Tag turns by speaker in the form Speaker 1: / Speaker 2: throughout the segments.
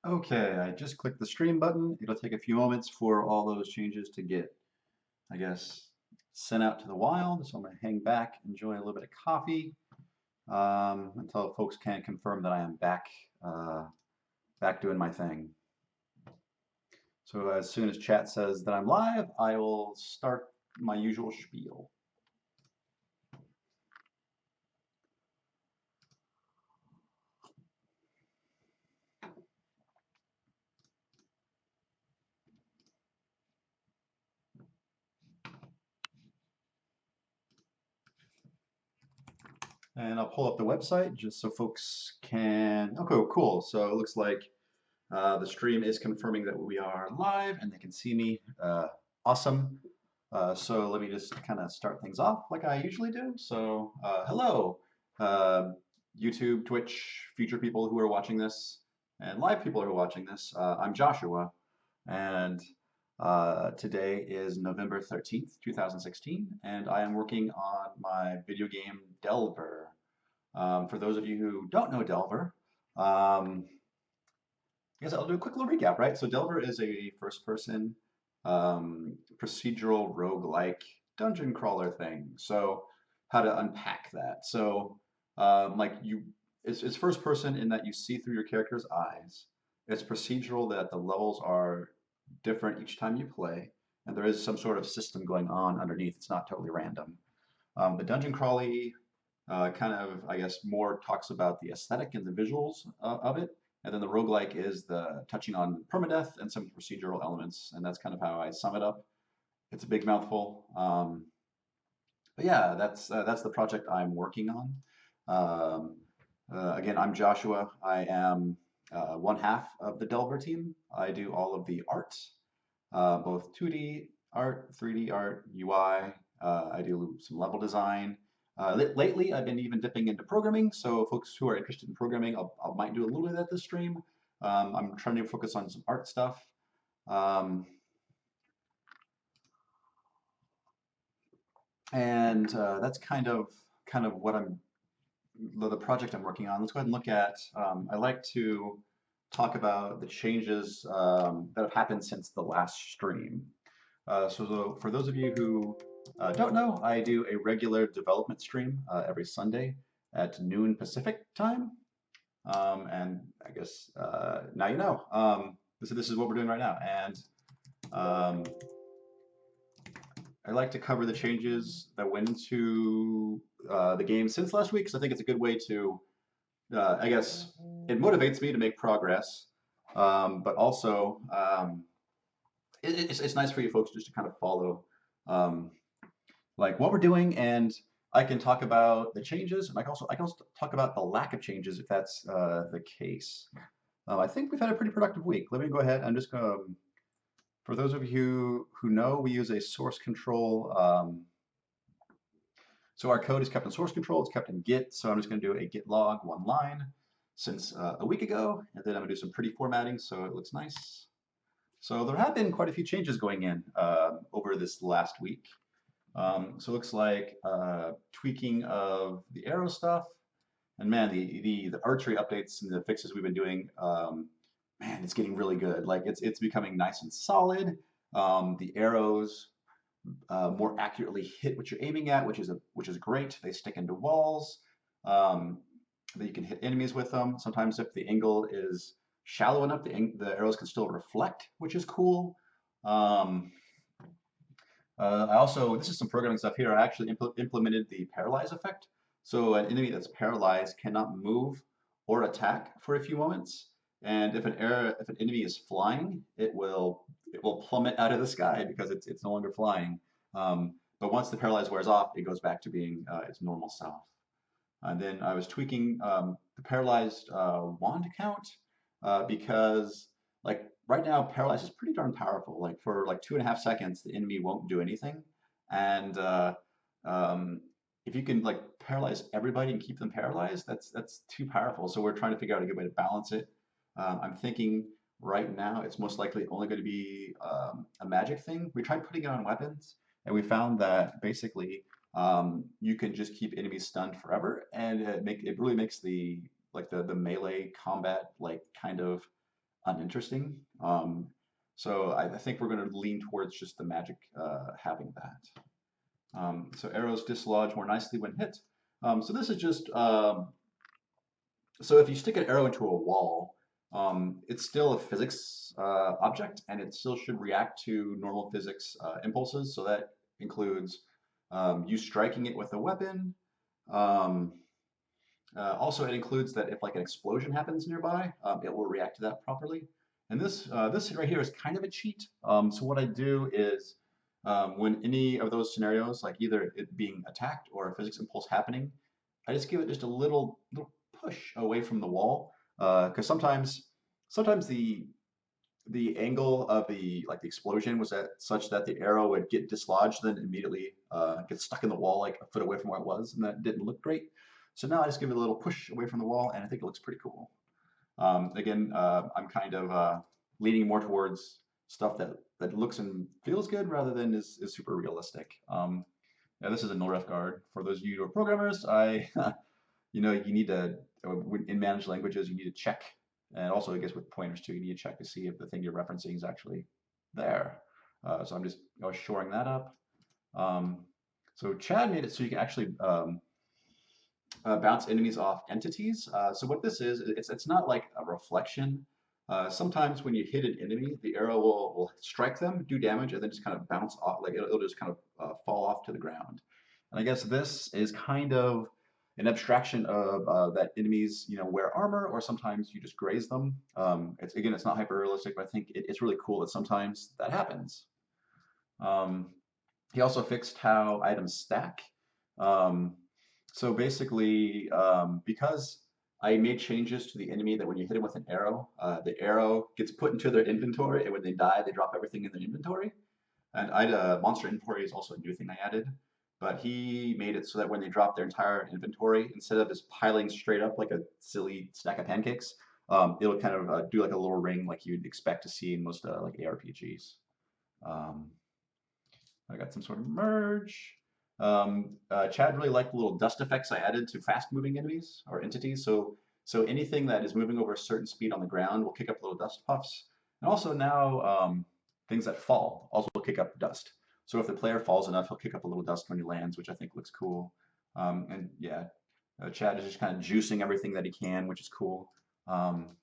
Speaker 1: Okay, I just clicked the stream button. It'll take a few moments for all those changes to get, I guess, sent out to the wild. So I'm going to hang back, enjoy a little bit of coffee, until folks can confirm that I am back doing my thing. So as soon as chat says that I'm live, I will start my usual spiel. And I'll pull up the website just so folks can. Okay, cool. So it looks like the stream is confirming that we are live and they can see me. Awesome. So let me just kind of start things off like I usually do. So hello, uh, YouTube, Twitch, future people who are watching this, and live people who are watching this. I'm Joshua, and today is November 13th, 2016, and I am working on my video game Delver. For those of you who don't know Delver, I guess I'll do a quick little recap, right? So Delver is a first-person procedural roguelike dungeon crawler thing. So how to unpack that? So it's first person in that you see through your character's eyes. It's procedural that the levels are different each time you play, and there is some sort of system going on underneath. It's not totally random. The dungeon crawly kind of, I guess, more talks about the aesthetic and the visuals of it. And then the roguelike is the touching on permadeath and some procedural elements. And that's kind of how I sum it up. It's a big mouthful. But yeah, that's the project I'm working on. Again, I'm Joshua. I am one half of the Delver team. I do all of the art, both 2D art, 3D art, UI. I do some level design. Lately, I've been even dipping into programming. So folks who are interested in programming, I might do a little bit of that this stream. I'm trying to focus on some art stuff. Um, and that's kind of what the project I'm working on. Let's go ahead and look at. I like to talk about the changes that have happened since the last stream. For those of you who don't know, I do a regular development stream every Sunday at noon Pacific time. And I guess now you know. This is what we're doing right now. And um, I like to cover the changes that went into the game since last week because I think it's a good way to, I guess, it motivates me to make progress, but also it's nice for you folks just to kind of follow um, like what we're doing, and I can talk about the changes, and I can also talk about the lack of changes if that's the case. I think we've had a pretty productive week. Let me go ahead. I'm just going to, for those of you who know, we use a source control. So our code is kept in source control. It's kept in Git. So I'm just going to do a git log one line since a week ago, and then I'm going to do some pretty formatting so it looks nice. So there have been quite a few changes going in over this last week. So it looks like tweaking of the arrow stuff, and man, the archery updates and the fixes we've been doing, man, it's getting really good. Like it's becoming nice and solid. The arrows more accurately hit what you're aiming at, which is great. They stick into walls. Um, that you can hit enemies with them. Sometimes if the angle is shallow enough, the arrows can still reflect, which is cool. Um, this is some programming stuff here. I actually implemented the paralyze effect. So an enemy that's paralyzed cannot move or attack for a few moments. And if an enemy is flying, it will plummet out of the sky because it's no longer flying. But once the paralyze wears off, it goes back to being its normal self. And then I was tweaking the paralyzed wand count because like right now paralyzed is pretty darn powerful. Like for like 2.5 seconds, the enemy won't do anything, and um, if you can like paralyze everybody and keep them paralyzed, that's too powerful. So we're trying to figure out a good way to balance it. I'm thinking right now it's most likely only going to be a magic thing. We tried putting it on weapons, and we found that basically you can just keep enemies stunned forever, and it really makes the melee combat like kind of uninteresting. So I think we're going to lean towards just the magic having that. So arrows dislodge more nicely when hit. So this is just so if you stick an arrow into a wall, it's still a physics object, and it still should react to normal physics impulses. So that includes you striking it with a weapon. Um, Also, it includes that if like an explosion happens nearby, it will react to that properly. And this right here is kind of a cheat. So what I do is when any of those scenarios, like either it being attacked or a physics impulse happening, I just give it just a little push away from the wall. Because sometimes the angle of the explosion was at such that the arrow would get dislodged, then immediately get stuck in the wall like a foot away from where it was, and that didn't look great. So now I just give it a little push away from the wall, and I think it looks pretty cool. Again, I'm kind of leaning more towards stuff that looks and feels good rather than is super realistic. Yeah, this is a null ref guard. For those of you who are programmers, you need to in managed languages you need to check, and also I guess with pointers too, you need to check to see if the thing you're referencing is actually there. So I'm just shoring that up. Um, so Chad made it so you can actually bounce enemies off entities. So what this is, it's not like a reflection. Sometimes when you hit an enemy, the arrow will strike them, do damage, and then just kind of bounce off, like it'll just kind of fall off to the ground. And I guess this is kind of an abstraction of that enemies, wear armor, or sometimes you just graze them. It's not hyper realistic, but I think it's really cool that sometimes that happens. Um, he also fixed how items stack. Um, so basically, because I made changes to the enemy that when you hit him with an arrow, the arrow gets put into their inventory, and when they die, they drop everything in their inventory. And monster inventory is also a new thing I added. But he made it so that when they drop their entire inventory, instead of just piling straight up like a silly stack of pancakes, it'll kind of do like a little ring like you'd expect to see in most like ARPGs. Um, I got some sort of merge. Chad really liked the little dust effects I added to fast-moving enemies or entities. So anything that is moving over a certain speed on the ground will kick up little dust puffs. And also now things that fall also will kick up dust. So if the player falls enough, he'll kick up a little dust when he lands, which I think looks cool. And yeah, Chad is just kind of juicing everything that he can, which is cool. Um,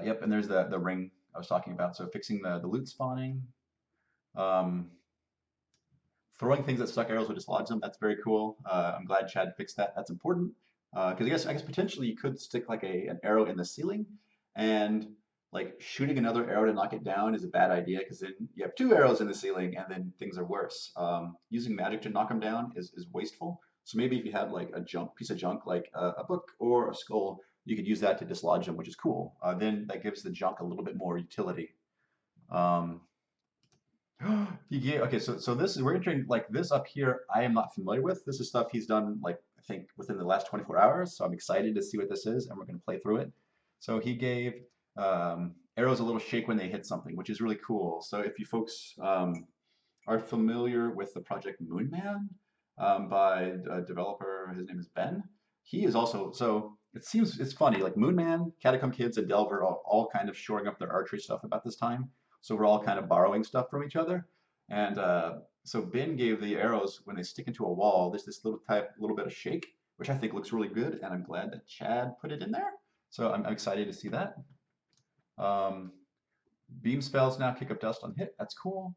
Speaker 1: yep, and there's the ring I was talking about. So fixing the loot spawning. Um, Throwing things that suck arrows will dislodge them. That's very cool. I'm glad Chad fixed that. That's important because I guess potentially you could stick like an arrow in the ceiling, and like shooting another arrow to knock it down is a bad idea because then you have two arrows in the ceiling and then things are worse. Using magic to knock them down is wasteful. So maybe if you had like a piece of junk like a book or a skull, you could use that to dislodge them, which is cool. Then that gives the junk a little bit more utility. Um, okay, so this is we're entering like this up here. I am not familiar with. This is stuff he's done like I think within the last 24 hours. So I'm excited to see what this is, and we're going to play through it. So he gave arrows a little shake when they hit something, which is really cool. So if you folks are familiar with the project Moonman by a developer, his name is Ben. He is also so it's funny like Moonman, Catacomb Kids, and Delver are all kind of shoring up their archery stuff about this time. So we're all kind of borrowing stuff from each other. And so Ben gave the arrows when they stick into a wall. There's this little bit of shake, which I think looks really good, and I'm glad that Chad put it in there. So I'm excited to see that. Um, Beam spells now kick up dust on hit. That's cool.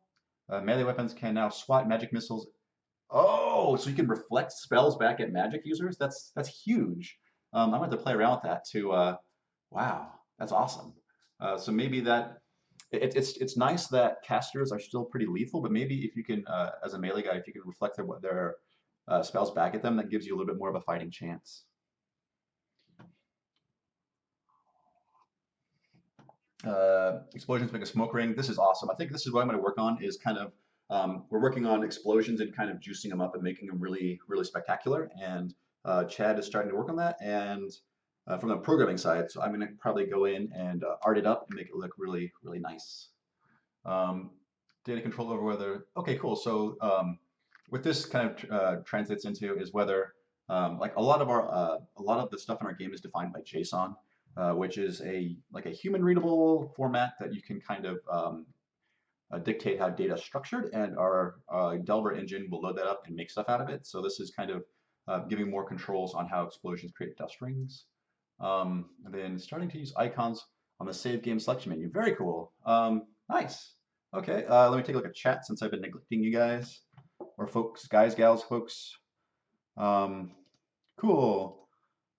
Speaker 1: Melee weapons can now swat magic missiles. Oh, so you can reflect spells back at magic users? That's huge. I'm going to play around with that to. Wow, that's awesome. So maybe that it's nice that casters are still pretty lethal, but maybe if you can, as a melee guy, if you can reflect their spells back at them, that gives you a little bit more of a fighting chance. Explosions make a smoke ring. This is awesome. I think this is what I'm going to work on is kind of we're working on explosions and kind of juicing them up and making them really, really spectacular. And Chad is starting to work on that. And from the programming side, so I'm going to probably go in and art it up and make it look really, really nice. Um, Data control over whether, okay, cool. So what this kind of translates into is whether like a lot of the stuff in our game is defined by JSON. which is like a human readable format that you can kind of dictate how data is structured, and our Delver engine will load that up and make stuff out of it. So this is kind of giving more controls on how explosions create dust rings. And then starting to use icons on the save game selection menu. Very cool. Nice. Okay, let me take a look at chat since I've been neglecting you guys, or folks, guys, gals, folks. Cool.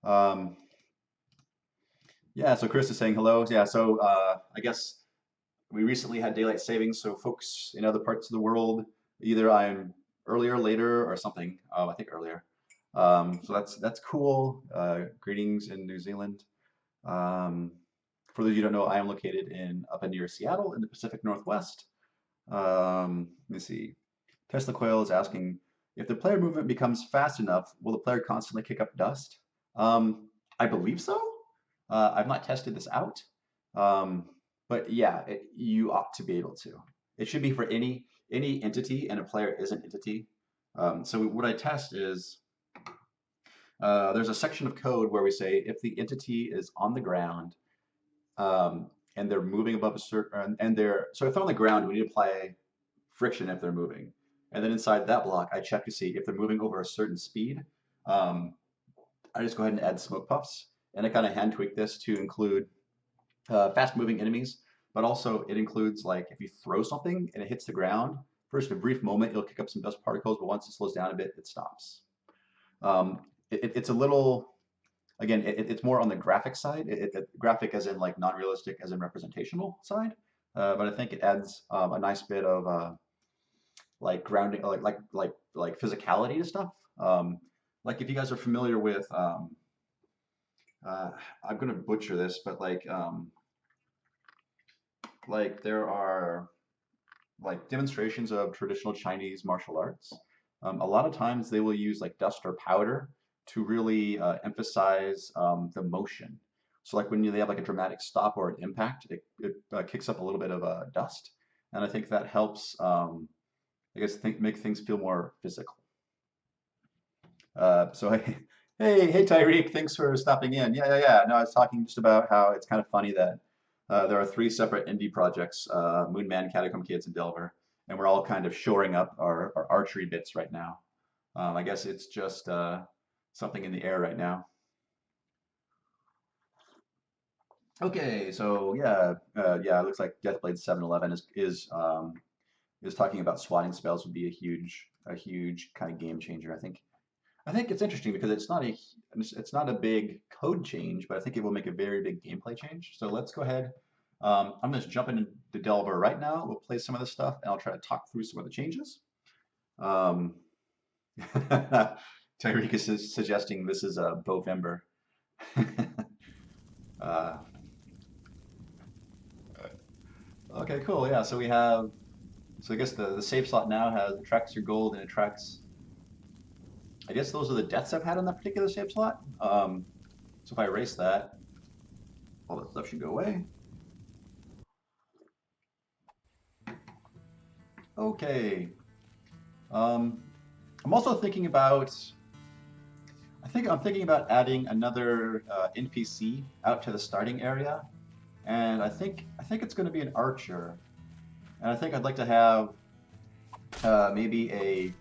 Speaker 1: Um, yeah, so Chris is saying hello. Yeah, so I guess we recently had daylight savings, so folks in other parts of the world, either I'm earlier, later, or something. I think earlier. So that's cool. Greetings in New Zealand. Um, for those of you who don't know, I am located up near Seattle in the Pacific Northwest. Let me see. Tesla Coil is asking, if the player movement becomes fast enough, will the player constantly kick up dust? I believe so. I've not tested this out. Um, but yeah, you ought to be able to. It should be for any entity, and a player is an entity. So what I test is there's a section of code where we say if the entity is on the ground and they're moving above a certain, and they're, so if they're on the ground, we need to apply friction if they're moving. And then inside that block, I check to see if they're moving over a certain speed. Um, I just go ahead and add smoke puffs, and I kind of hand tweak this to include fast moving enemies, but also it includes like if you throw something and it hits the ground, first a brief moment, it'll kick up some dust particles, but once it slows down a bit, it stops. It's a little, again, it's more on the graphic side, graphic as in like non-realistic as in representational side, but I think it adds a nice bit of like grounding, like physicality to stuff. Like if you guys are familiar with, I'm gonna butcher this, but like there are like demonstrations of traditional Chinese martial arts. A lot of times they will use like dust or powder to really emphasize the motion. So like when they have like a dramatic stop or an impact, it kicks up a little bit of dust, and I think that helps. I guess make things feel more physical. So hey Tyreek, thanks for stopping in. Yeah. No, I was talking just about how it's kind of funny that there are three separate indie projects, Moonman, Catacomb Kids, and Delver, and we're all kind of shoring up our archery bits right now. I guess it's just something in the air right now. Okay, so yeah, it looks like Deathblade 711 is talking about swatting spells would be a huge kind of game changer. I think it's interesting because it's not a big code change, but I think it will make a very big gameplay change. So let's go ahead. I'm going to jump into Delver right now. We'll play some of this stuff, and I'll try to talk through some of the changes. Um, Tyreek is suggesting this is a Bovember. uh, okay, cool. Yeah, so we have. So I guess the save slot now attracts your gold and attracts. I guess those are the deaths I've had on that particular save slot. So if I erase that, all that stuff should go away. Okay. Um, I'm also thinking about. I'm thinking about adding another NPC out to the starting area, and I think it's going to be an archer, and I think I'd like to have maybe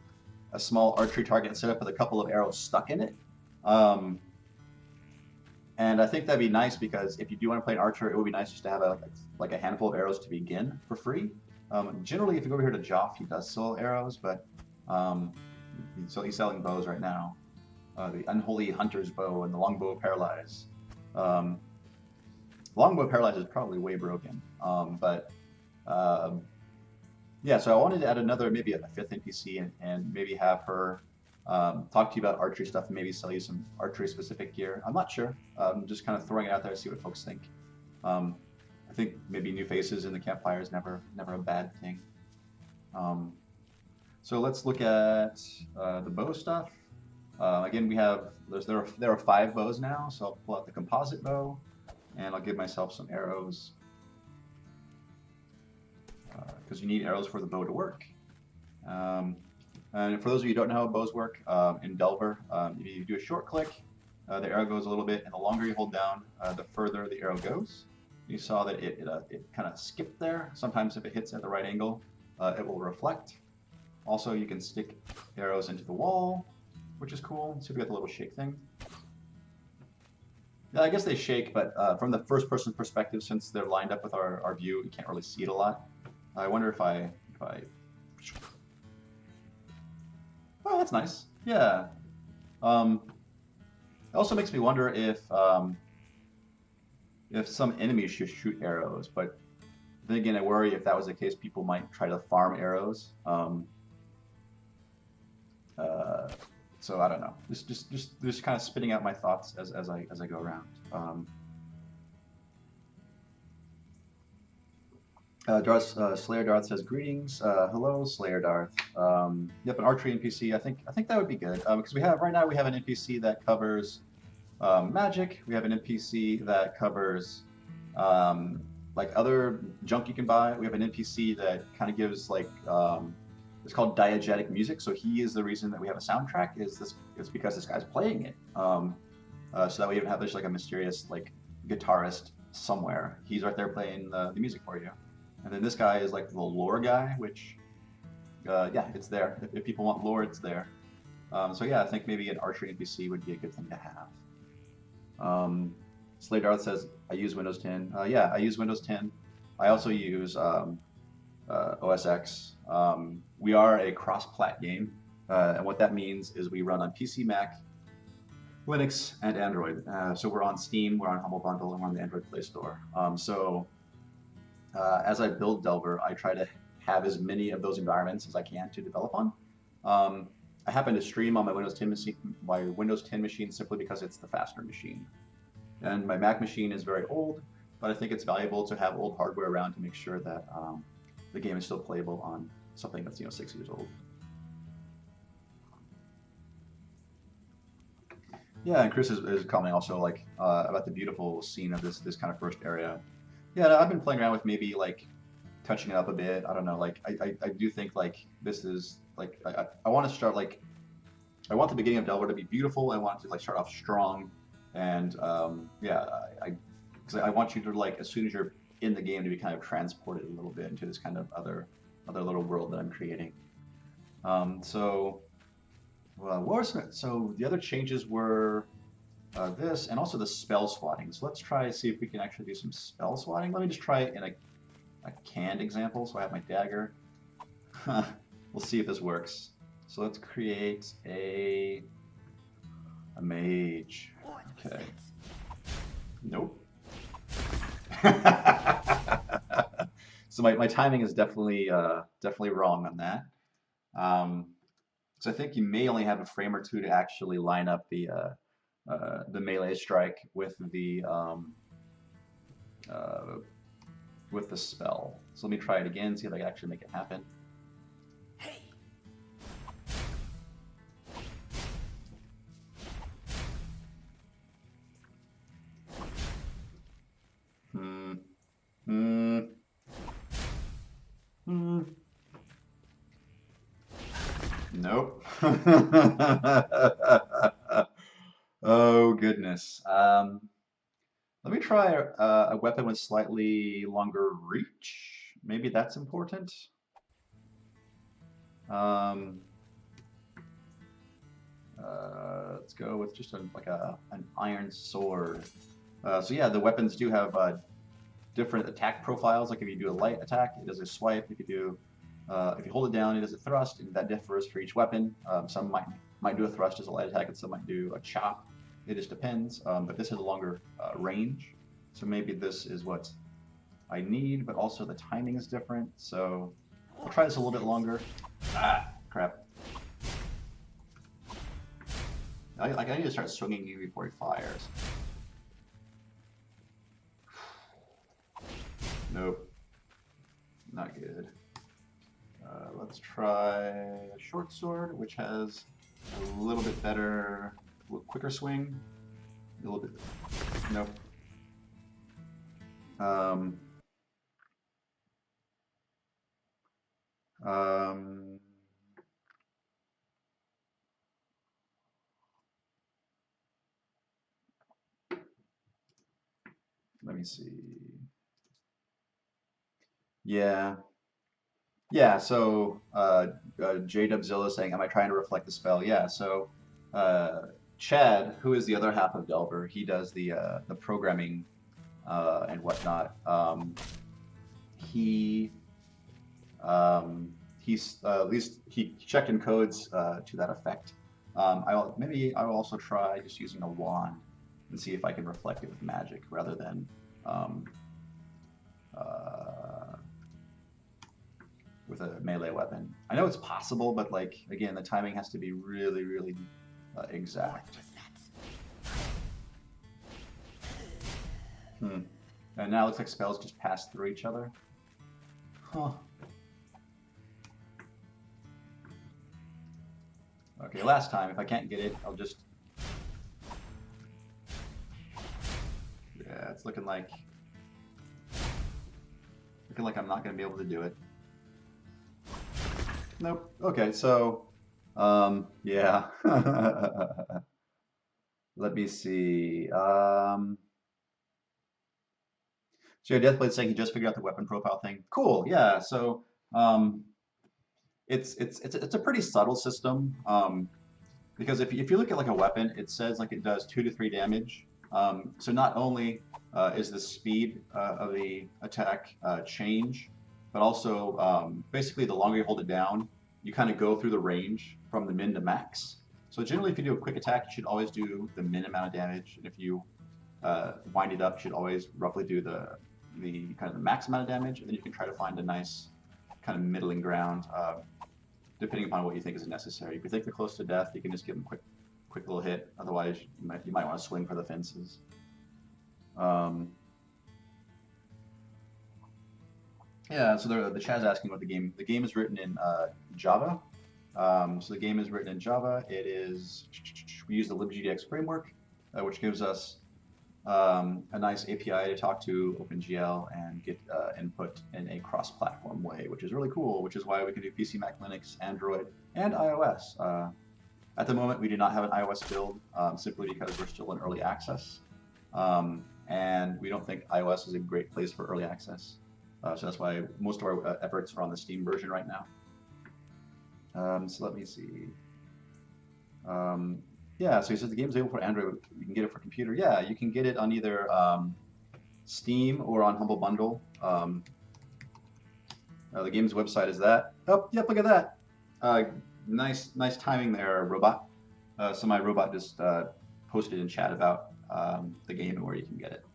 Speaker 1: a small archery target set up with a couple of arrows stuck in it. Um, and I think that'd be nice because if you do want to play an archer, it would be nice just to have like a handful of arrows to begin for free. Generally, if you go over here to Joff, he does sell arrows, but um, he's selling bows right now. The Unholy Hunter's Bow and the Longbow of Paralyze. Um, Longbow of Paralyze is probably way broken, but yeah, so I wanted to add maybe a fifth NPC and maybe have her talk to you about archery stuff and maybe sell you some archery specific gear. I'm not sure. I'm just kind of throwing it out there to see what folks think. I think maybe new faces in the campfire is never a bad thing. So let's look at the bow stuff. Again, there are 5 bows now, so I'll pull out the composite bow, and I'll give myself some arrows because you need arrows for the bow to work. And for those of you who don't know how bows work, in Delver, if you do a short click, the arrow goes a little bit, and the longer you hold down, the further the arrow goes. You saw that it kind of skipped there. Sometimes if it hits at the right angle, it will reflect. Also, you can stick arrows into the wall, which is cool. See if we got the little shake thing. Yeah, I guess they shake, but from the first person perspective, since they're lined up with our view, you can't really see it a lot. I wonder if I... Oh, that's nice. Yeah. It also makes me wonder if some enemies should shoot arrows, but then again, I worry if that was the case, people might try to farm arrows. Uh, so I don't know. Just kind of spitting out my thoughts as I go around. Slayer Darth says greetings. Hello, Slayer Darth. Yep, an archery NPC. I think that would be good because we have right now we have an NPC that covers magic. We have an NPC that covers like other junk you can buy. We have an NPC that kind of gives like it's called diegetic music. So he is the reason that we have a soundtrack. Is because this guy's playing it. So that we even have this like a mysterious like guitarist somewhere. He's right there playing the music for you. And then this guy is like the lore guy, which yeah, it's there. If people want lore, it's there. So yeah, I think maybe an archery NPC would be a good thing to have. Slade Darth says, I use Windows 10. Yeah, I use Windows 10. I also use OS X. We are a cross-plat game, and what that means is we run on PC, Mac, Linux, and Android. So we're on Steam, we're on Humble Bundle, and we're on the Android Play Store. As I build Delver, I try to have as many of those environments as I can to develop on. I happen to stream on my Windows 10 machine simply because it's the faster machine. And my Mac machine is very old, but I think it's valuable to have old hardware around to make sure that the game is still playable on something that's 6 years old. Yeah, and Chris is commenting also like about the beautiful scene of this kind of first area. Yeah, I've been playing around with maybe like touching it up a bit. I don't know, like I do think like this is like I want to start like I want the beginning of Delver to be beautiful. I want it to like start off strong, and yeah, because I want you to like as soon as you're in the game to be kind of transported a little bit into this kind of other little world that I'm creating. So so the other changes were this and also the spell swatting. So let's try see if we can actually do some spell swatting. Let me just try it in a canned example. So I have my dagger. We'll see if this works. So let's create a mage. Okay. Nope. So my timing is definitely wrong on that. So I think you may only have a frame or two to actually line up the melee strike with the spell. So let me try it again, see if I can actually make it happen. Hmm. Hmm. Hmm. Nope. Oh goodness. Let me try a weapon with slightly longer reach. Maybe that's important. Um, let's go with just like an iron sword. So yeah, the weapons do have different attack profiles. Like if you do a light attack, it does a swipe. If you hold it down, it does a thrust, and that differs for each weapon. Some might do a thrust as a light attack, and some might do a chop. It just depends. But this has a longer range, so maybe this is what I need. But also the timing is different, so I'll try this a little bit longer. Ah, crap. I need to start swinging you before he fires. Nope. Not good. Let's try a short sword, which has a little bit better, a little quicker swing. A little bit. Nope. Um, um, me see. Yeah. Yeah, so JWzilla saying, am I trying to reflect the spell? Yeah, so uh, Chad, who is the other half of Delver, he does the programming and whatnot. He he's at least he checked in codes to that effect. Maybe I will also try just using a wand and see if I can reflect it with magic rather than um, uh, with a melee weapon. I know it's possible, but like again, the timing has to be really, really exact. And now it looks like spells just pass through each other. Huh. Okay, last time, if I can't get it, I'll just... Yeah, it's looking like I'm not going to be able to do it. Nope. Okay, so, yeah. Let me see. So yeah, Deathblade's saying he just figured out the weapon profile thing. Cool, yeah. So, it's a pretty subtle system. Because if you look at like a weapon, it says like it does 2 to 3 damage. So not only is the speed of the attack change, but also basically the longer you hold it down, you kind of go through the range from the min to max. So generally, if you do a quick attack, you should always do the min amount of damage, and if you wind it up, you should always roughly do the kind of the max amount of damage, and then you can try to find a nice kind of middling ground. Depending upon what you think is necessary. If you think they're close to death, you can just give them a quick little hit. Otherwise, you might want to swing for the fences. Yeah, so the chat's asking about the game. The game is written in Java. So the game is written in Java. We use the libgdx framework, which gives us a nice API to talk to OpenGL and get input in a cross-platform way, which is really cool, which is why we can do PC, Mac, Linux, Android, and iOS. At the moment, we do not have an iOS build, simply because we're still in early access. And we don't think iOS is a great place for early access. So that's why most of our efforts are on the Steam version right now. So let me see. Yeah, so he says the game's available for Android. You can get it for computer. Yeah, you can get it on either Steam or on Humble Bundle. The game's website is that. Oh, yep, look at that. Nice timing there, robot. So my robot just posted in chat about the game and where you can get it.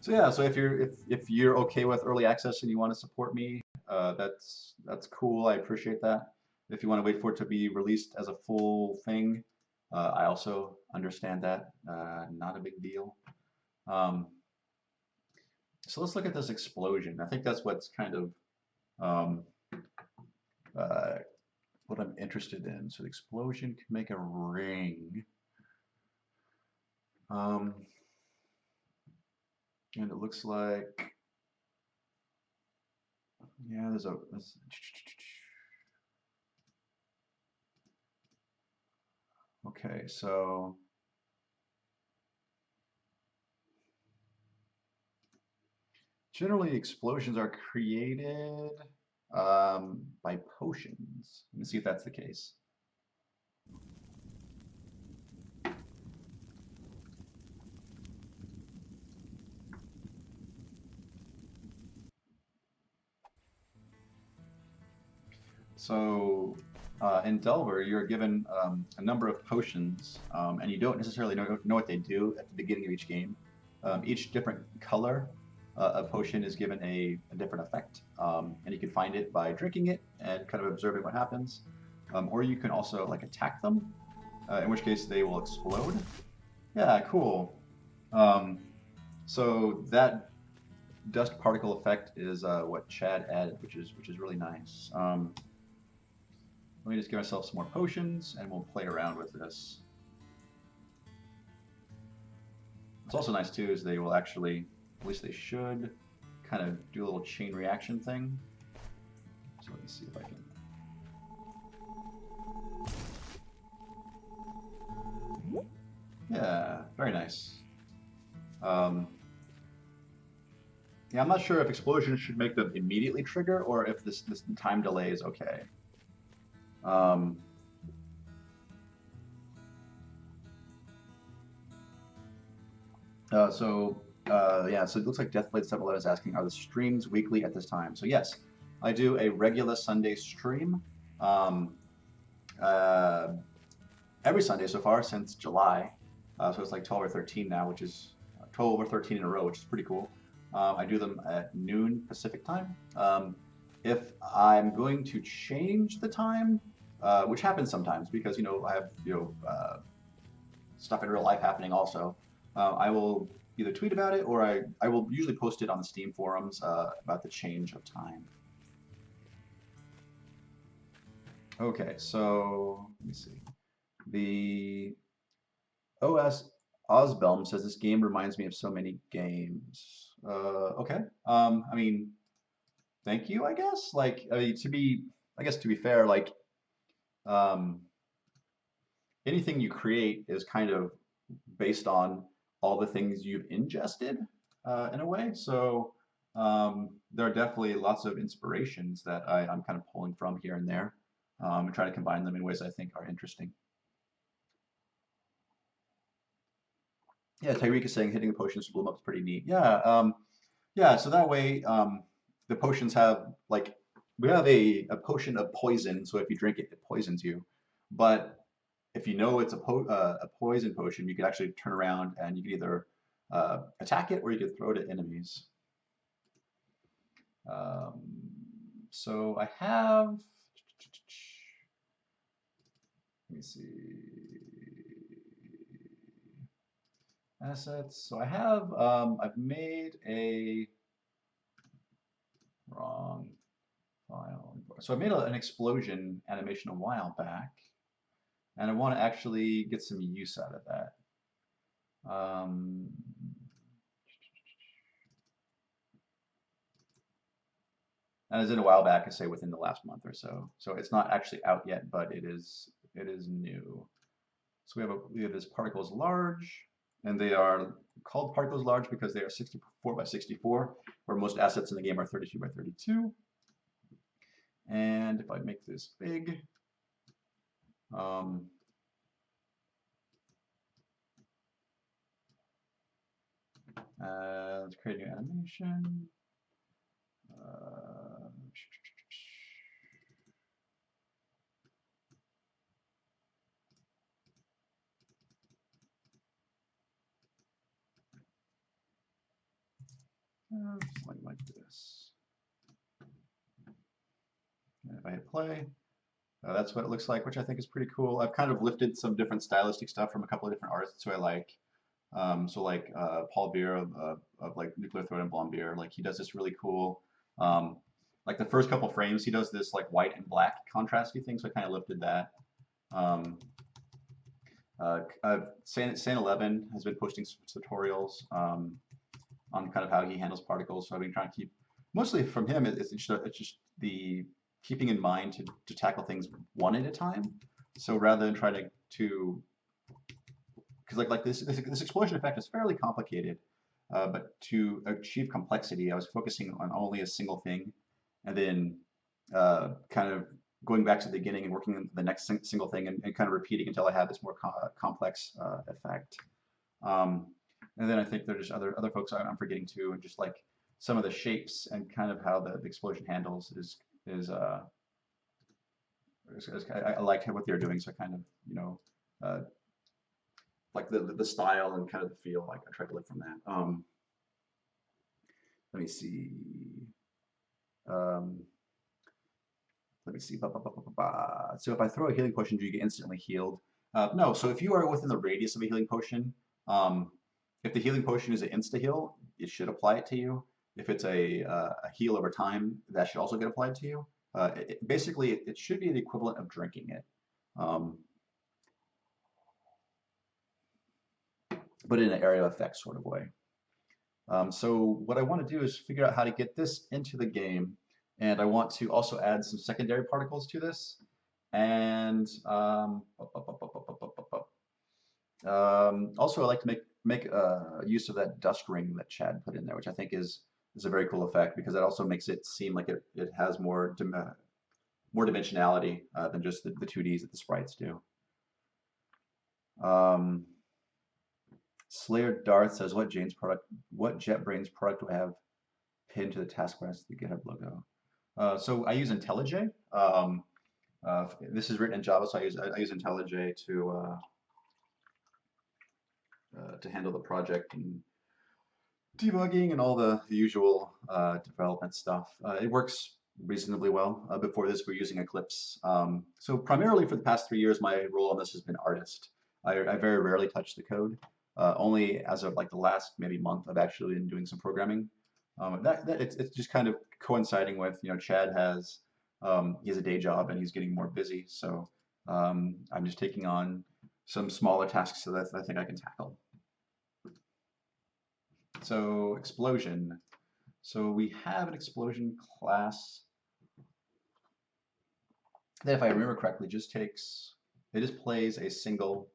Speaker 1: So yeah, so if you're okay with early access and you want to support me, that's cool. I appreciate that. If you want to wait for it to be released as a full thing, I also understand that. Not a big deal. So let's look at this explosion. I think that's what's kind of what I'm interested in. So the explosion can make a ring. And it looks like, yeah, there's a... Okay, so generally explosions are created by potions. Let me see if that's the case. So in Delver, you're given a number of potions, and you don't necessarily know what they do at the beginning of each game. Each different color of potion is given a different effect, and you can find it by drinking it and kind of observing what happens. Or you can also like attack them, in which case they will explode. Yeah, cool. So that dust particle effect is what Chad added, which is really nice. Let me just give myself some more potions, and we'll play around with this. What's also nice too is they will actually, at least they should, kind of do a little chain reaction thing. So let me see if I can. Yeah, very nice. Um, yeah, I'm not sure if explosions should make them immediately trigger or if this time delay is okay. Um, yeah, so it looks like Deathblade 711 is asking, are the streams weekly at this time? So yes, I do a regular Sunday stream. Um, uh, every Sunday so far since July. So it's like 12 or 13 now, which is 12 or 13 in a row, which is pretty cool. I do them at noon Pacific time. If I'm going to change the time, which happens sometimes because I have stuff in real life happening also, I will either tweet about it or I will usually post it on the Steam forums about the change of time. Okay, so let me see. The OS Osbelm says this game reminds me of so many games. Okay. I mean, thank you, I guess. Like, I guess to be fair, like, um, anything you create is kind of based on all the things you've ingested, in a way. So, there are definitely lots of inspirations that I'm kind of pulling from here and there, and trying to combine them in ways I think are interesting. Yeah, Tyreek is saying hitting the potions to bloom up is pretty neat. Yeah, yeah. So that way, the potions have like we have a potion of poison. So if you drink it, it poisons you. But if you know it's a poison potion, you could actually turn around and you could either attack it or you could throw it at enemies. Um, so I have. Let me see assets. So I've made a wrong file. So I made an explosion animation a while back, and I want to actually get some use out of that. Um, and as in a while back, I say within the last month or so. So it's not actually out yet, but it is new. So we have this particles large, and they are called particles large because they are 64 by 64, where most assets in the game are 32 by 32. And if I make this big, um, let's create a new animation. Uh, something like this. And if I hit play, that's what it looks like, which I think is pretty cool. I've kind of lifted some different stylistic stuff from a couple of different artists who I like. So like Paul Beer of like Nuclear Threat and Blombier, like he does this really cool, um, like the first couple frames, he does this like white and black contrasty thing. So I kind of lifted that. Um, San 11 has been posting tutorials on kind of how he handles particles. So I've been trying to keep mostly from him. It's just the keeping in mind to tackle things one at a time. So rather than trying to because like this explosion effect is fairly complicated, but to achieve complexity, I was focusing on only a single thing, and then kind of going back to the beginning and working on the next single thing and kind of repeating until I have this more complex effect. Um, and then I think there's just other folks I'm forgetting too, and just like some of the shapes and kind of how the explosion handles I like what they're doing, so I kind of uh, like the style and kind of the feel. Like I tried to look from that. Let me see. Um, let me see. So if I throw a healing potion, do you get instantly healed? No. So if you are within the radius of a healing potion, um, if the healing potion is an insta heal, it should apply it to you. If it's a heal over time, that should also get applied to you. Basically, it should be the equivalent of drinking it, um, but in an area of effect sort of way. So what I want to do is figure out how to get this into the game, and I want to also add some secondary particles to this. And also, I like to make make use of that dust ring that Chad put in there, which I think is a very cool effect because it also makes it seem like it has more dimensionality than just the 2Ds that the sprites do. Slayer Darth says, what JetBrains product do I have pinned to the taskbar as the GitHub logo? So I use IntelliJ. This is written in Java, so I use IntelliJ to handle the project and debugging and all the usual development stuff. It works reasonably well. Before this, we are using Eclipse. So primarily for the past 3 years, my role on this has been artist. I very rarely touch the code. Only as of like the last maybe month, I've actually been doing some programming. It's just kind of coinciding with, Chad he has a day job and he's getting more busy. So I'm just taking on some smaller tasks that I think I can tackle. So explosion. So we have an explosion class that, if I remember correctly, just plays a single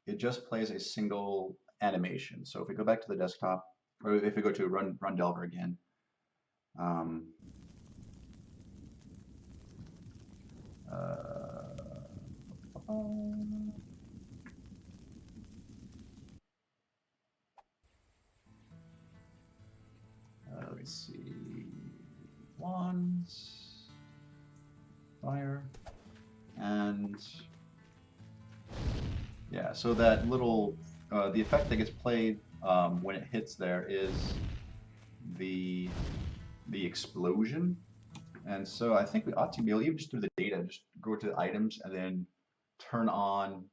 Speaker 1: it just plays a single animation. So if we go back to the desktop, or if we go to run Delver again, let me see, wands, fire, and yeah, so that little, the effect that gets played when it hits there is the explosion. And so I think we ought to be able, even just through the data, just go to the items and then turn on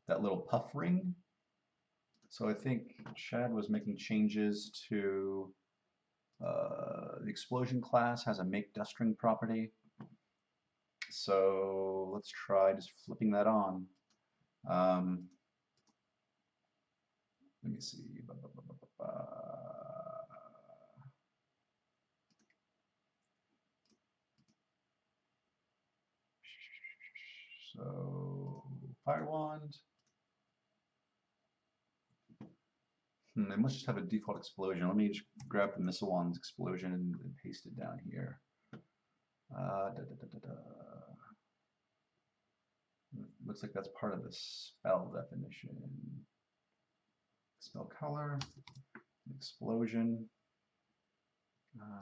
Speaker 1: that little puff ring. So I think Chad was making changes to the explosion class has a make dust ring property. So let's try just flipping that on. Let me see. So fire wand. They must just have a default explosion. Let me just grab the missile wand's explosion and paste it down here. Looks like that's part of the spell definition. Spell color, explosion.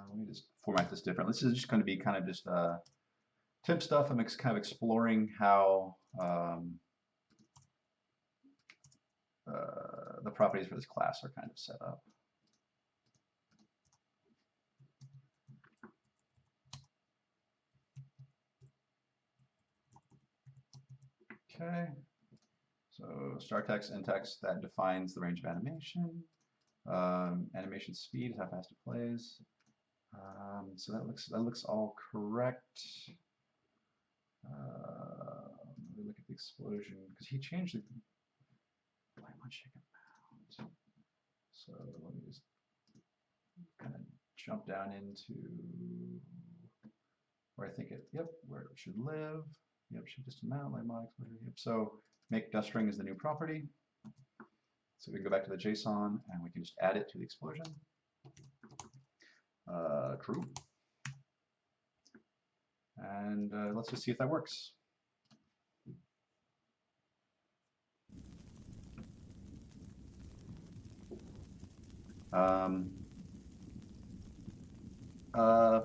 Speaker 1: Let me just format this different. This is just going to be kind of just tip stuff. I'm kind of exploring how the properties for this class are kind of set up. Okay, so start text, end text, that defines the range of animation. Animation speed is how fast it plays. So that looks all correct. Let me look at the explosion because he changed the. Why am I checking out? So let me just kind of jump down into where I think where it should live. Yep, should just amount like mod exposure. Yep. So make dust ring is the new property. So we can go back to the JSON and we can just add it to the explosion. True. And let's just see if that works.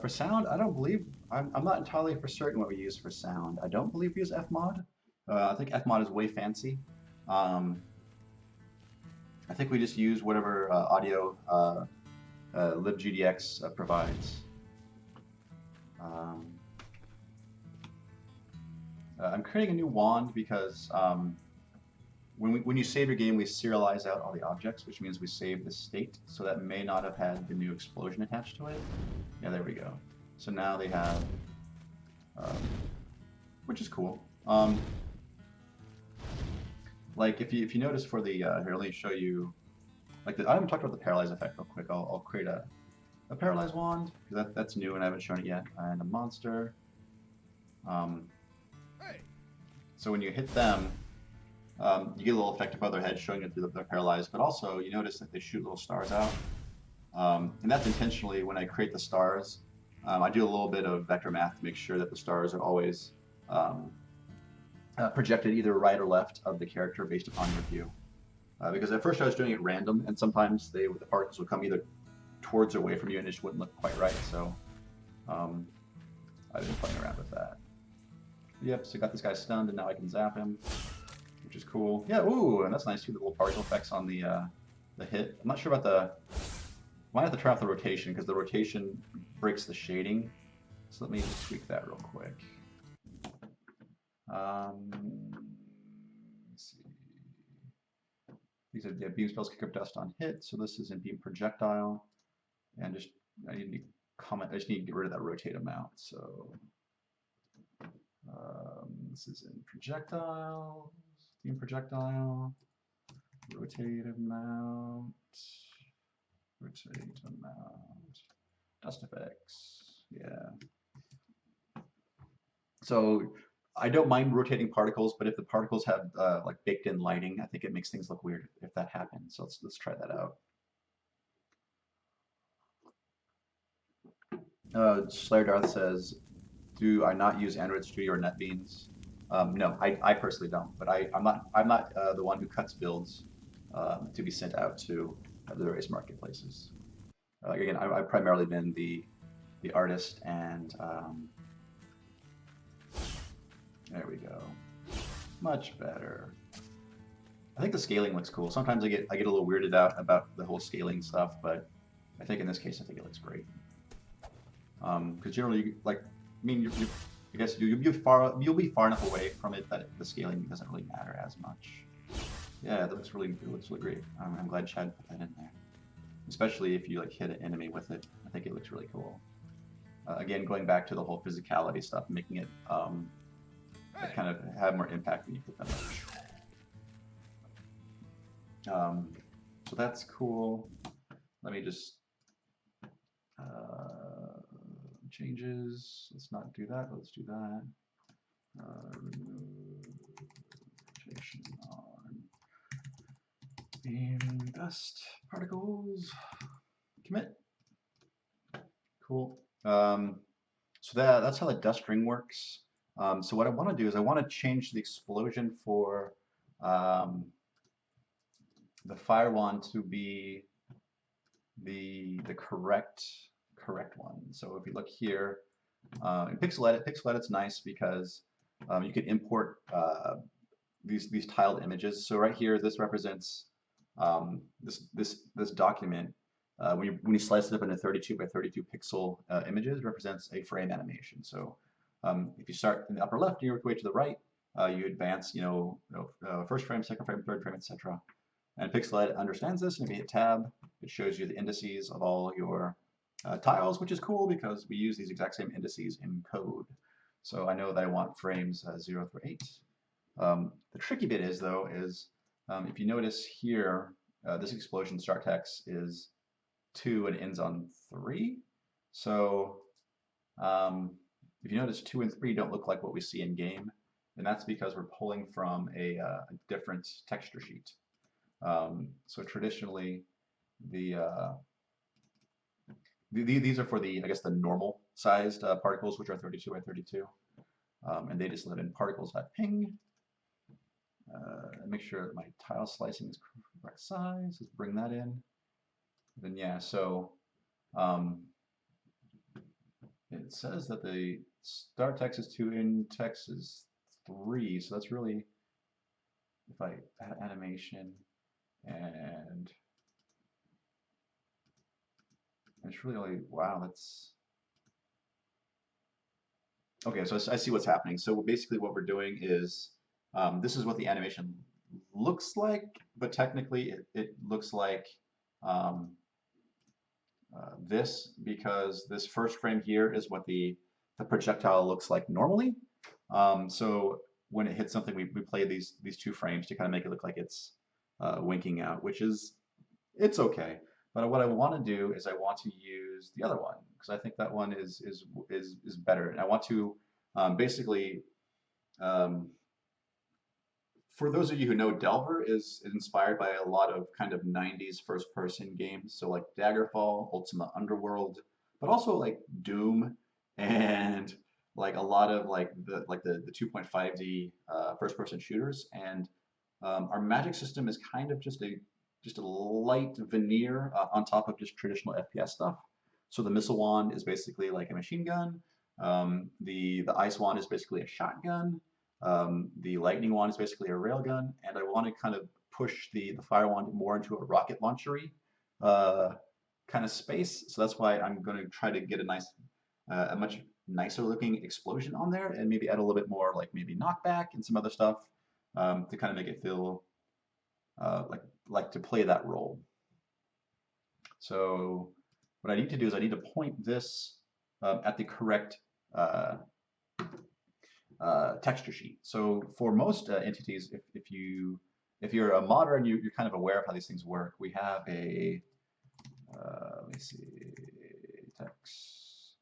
Speaker 1: For sound, I don't believe, I'm not entirely for certain what we use for sound. I don't believe we use fmod. I think fmod is way fancy. I think we just use whatever audio libgdx provides. I'm creating a new wand because when you save your game, we serialize out all the objects, which means we save the state. So that may not have had the new explosion attached to it. Yeah, there we go. So now they have, which is cool. Like if you notice for the here, let me show you. Like I haven't talked about the paralyze effect real quick. I'll create a paralyze wand because that's new and I haven't shown it yet, and a monster. So when you hit them, You get a little effect above their head showing that they're paralyzed, but also you notice that they shoot little stars out. And that's intentionally when I create the stars. I do a little bit of vector math to make sure that the stars are always um, projected either right or left of the character based upon your view. Because at first I was doing it random, and sometimes the particles would come either towards or away from you, and it just wouldn't look quite right. So um, I've been playing around with that. Yep, so got this guy stunned, and now I can zap him, which is cool. Yeah, ooh, and that's nice too. The little particle effects on the hit. I'm not sure about the. Might have to try off the rotation because the rotation breaks the shading. So let me just tweak that real quick. Let's see. These are beam spells kick up dust on hit, so this is in beam projectile, and just I need to comment. I just need to get rid of that rotate amount. So this is in projectile, beam projectile, rotate amount, dust effects. Yeah. So I don't mind rotating particles, but if the particles have like baked in lighting, I think it makes things look weird if that happens. So let's try that out. Slayer Darth says, "Do I not use Android Studio or NetBeans?" No, I personally don't. But I'm not the one who cuts builds to be sent out to the various marketplaces. Again, I've primarily been the artist, and there we go. Much better. I think the scaling looks cool. Sometimes I get a little weirded out about the whole scaling stuff, but I think in this case I think it looks great. Because generally, like, I mean, I guess you'll be far enough away from it that the scaling doesn't really matter as much. Yeah, it looks really great. I'm glad Chad put that in there, especially if you like hit an enemy with it. I think it looks really cool. Again, going back to the whole physicality stuff, making it kind of have more impact when you hit them. So that's cool. Let me just changes. Let's not do that. Let's do that. Remove rotation on beam dust particles. Commit. Cool. So that's how the dust ring works. So what I want to do is I want to change the explosion for the fire wand to be the correct one. So if you look here, in Pixel Edit's nice because you can import these tiled images. So right here, this represents this document. When you slice it up into 32 by 32 pixel images, it represents a frame animation. So if you start in the upper left and you work your way to the right, you advance, first frame, second frame, third frame, etc. And Pixel Edit understands this, and if you hit Tab, it shows you the indices of all your tiles, which is cool because we use these exact same indices in code. So I know that I want frames 0 through 8. The tricky bit is, though, if you notice here, this explosion start text is 2 and ends on 3. So if you notice 2 and 3 don't look like what we see in game, and that's because we're pulling from a different texture sheet. So traditionally, these are for I guess the normal sized particles, which are 32 by 32, and they just live in particles.ping. Make sure that my tile slicing is correct size. Let's bring that in. Then yeah, so it says that the start text is 2, end text is 3. So that's really, if I add animation and it's really only, wow, that's, okay, so I see what's happening. So basically what we're doing is, this is what the animation looks like, but technically it looks like this, because this first frame here is what the projectile looks like normally. So when it hits something, we play these 2 frames to kind of make it look like it's winking out, which is, it's okay. But what I want to do is I want to use the other one because I think that one is better. And I want to basically For those of you who know, Delver is inspired by a lot of kind of 90s first-person games. So like Daggerfall, Ultima Underworld, but also like Doom and like a lot of the 2.5D first-person shooters. And our magic system is kind of just a light veneer on top of just traditional FPS stuff. So the missile wand is basically like a machine gun. The ice wand is basically a shotgun. The lightning wand is basically a railgun, and I want to kind of push the fire wand more into a rocket launchery uh, kind of space. So that's why I'm going to try to get a much nicer looking explosion on there, and maybe add a little bit more like maybe knockback and some other stuff to kind of make it feel like to play that role. So what I need to do is I need to point this at the correct texture sheet. So for most entities, if you're a modder and you're kind of aware of how these things work, we have a let me see text.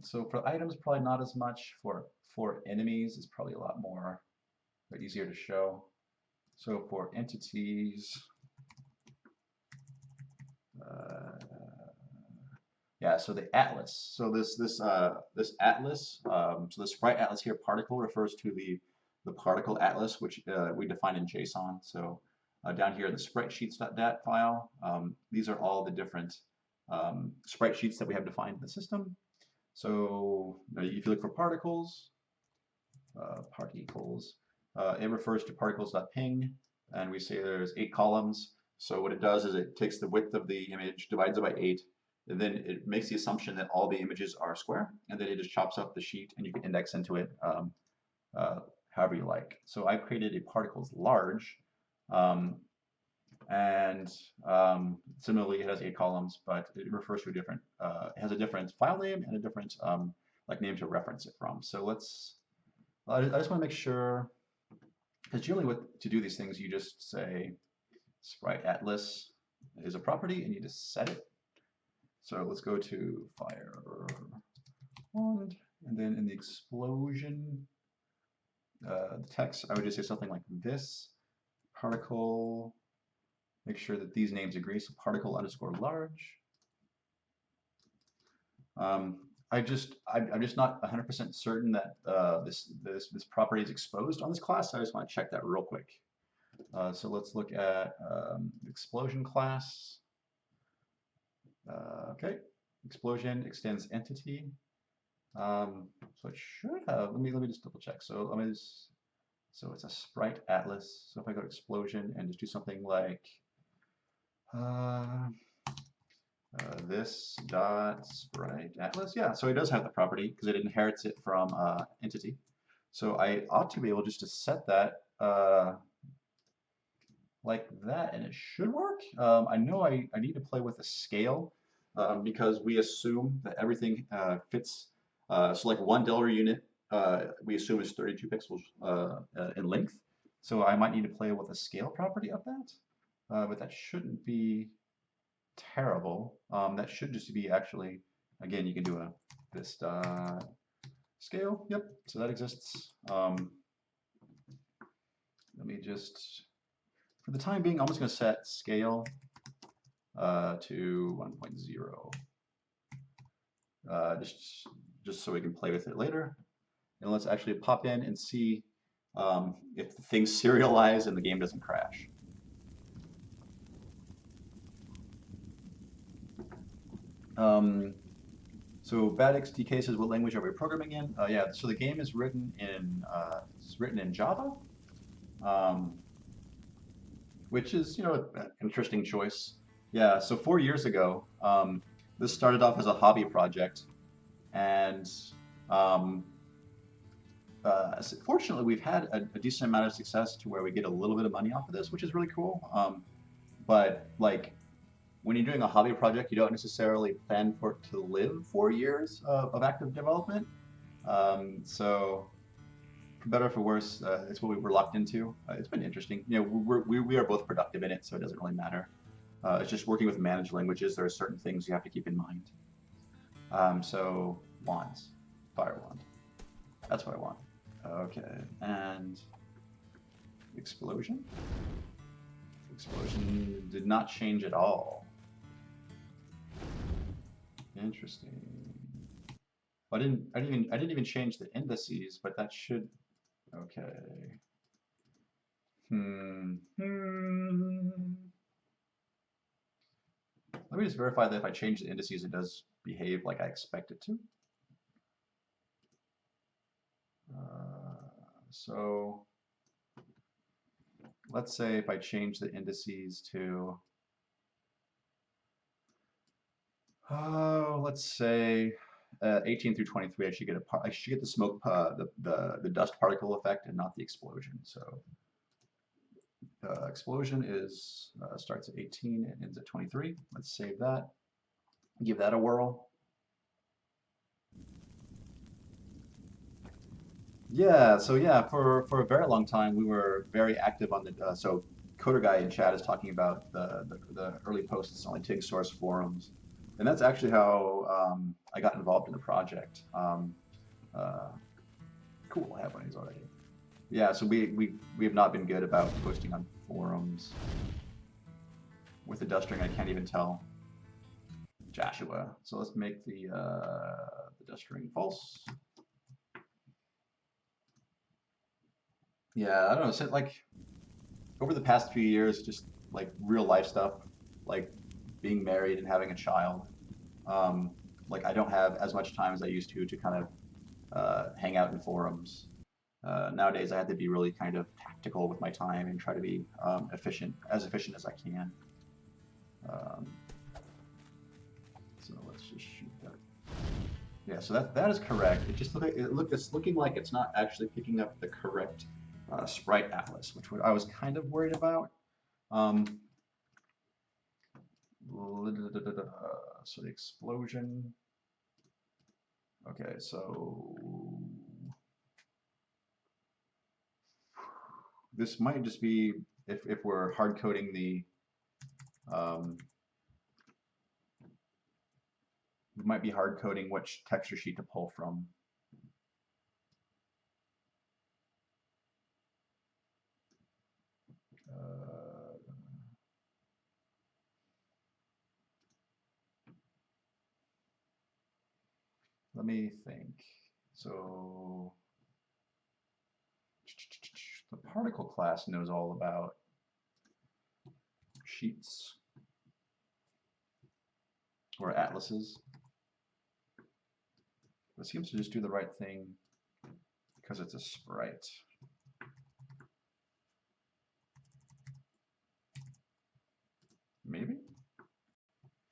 Speaker 1: So for items, probably not as much. For enemies, it's probably a lot more easier to show. So for entities, yeah, so the atlas. So this atlas, so the sprite atlas here, particle refers to the particle atlas, which we define in JSON. So down here in the sprite sheets.dat file, these are all the different sprite sheets that we have defined in the system. So if you look for particles, it refers to particles.ping, and we say there's 8 columns. So what it does is it takes the width of the image, divides it by 8, and then it makes the assumption that all the images are square, and then it just chops up the sheet, and you can index into it however you like. So I've created a particles large, and similarly it has 8 columns, but it refers to a different, it has a different file name and a different like name to reference it from. So I just want to make sure, because generally to do these things, you just say sprite atlas is a property and you just set it. So let's go to fire wand, and then in the explosion text, I would just say something like this, particle, make sure that these names agree, so particle underscore large. I'm just not 100% certain that this property is exposed on this class, so I just want to check that real quick. So let's look at explosion class. Okay, explosion extends entity. So it should have. Let me just double check. So so it's a sprite atlas. So if I go to explosion and just do something like this dot sprite atlas, yeah. So it does have the property because it inherits it from entity. So I ought to be able just to set that like that, and it should work. I know I need to play with a scale because we assume that everything fits. So like one Delver unit, we assume is 32 pixels in length. So I might need to play with a scale property of that, but that shouldn't be terrible. That should just be actually, again, you can do this scale. Yep, so that exists. Let me just, for the time being, I'm just going to set scale to 1.0, just so we can play with it later. And let's actually pop in and see if the things serialize and the game doesn't crash. So BadXDK says, what language are we programming in? Yeah, so the game is written in Java, which is an interesting choice. Yeah, so 4 years ago, this started off as a hobby project, and fortunately, we've had a decent amount of success to where we get a little bit of money off of this, which is really cool. But like, when you're doing a hobby project, you don't necessarily plan for it to live 4 years of active development. So for better or for worse, it's what we were locked into. It's been interesting. We are both productive in it, so it doesn't really matter. It's just working with managed languages. There are certain things you have to keep in mind. So wands, fire wand. That's what I want. Okay, and Explosion? Explosion did not change at all. Interesting. I didn't even change the indices, but that should, okay. Let me just verify that if I change the indices, it does behave like I expect it to. So let's say if I change the indices to, let's say 18 through 23, I should get the smoke, the dust particle effect, and not the explosion. So explosion is starts at 18 and ends at 23. Let's save that. Give that a whirl. Yeah, so yeah, for a very long time we were very active on the so Coder Guy in chat is talking about the early posts on the TIG source forums, and that's actually how I got involved in the project. Uh, cool, I have one of these already. Yeah, so we have not been good about posting on forums. With the dust string, I can't even tell. Joshua. So let's make the dust string false. Yeah, I don't know. So like over the past few years, just like real life stuff, like being married and having a child. Um, like I don't have as much time as I used to kind of hang out in forums. Nowadays, I have to be really kind of tactical with my time and try to be efficient as I can. Um, so let's just shoot that. Yeah, so that is correct. It's looking like it's not actually picking up the correct sprite atlas, which I was kind of worried about. Um, so the explosion. Okay, so this might just be if we're hard coding the we might be hard coding which texture sheet to pull from. Let me think. So the particle class knows all about sheets or atlases. It seems to just do the right thing because it's a sprite. Maybe?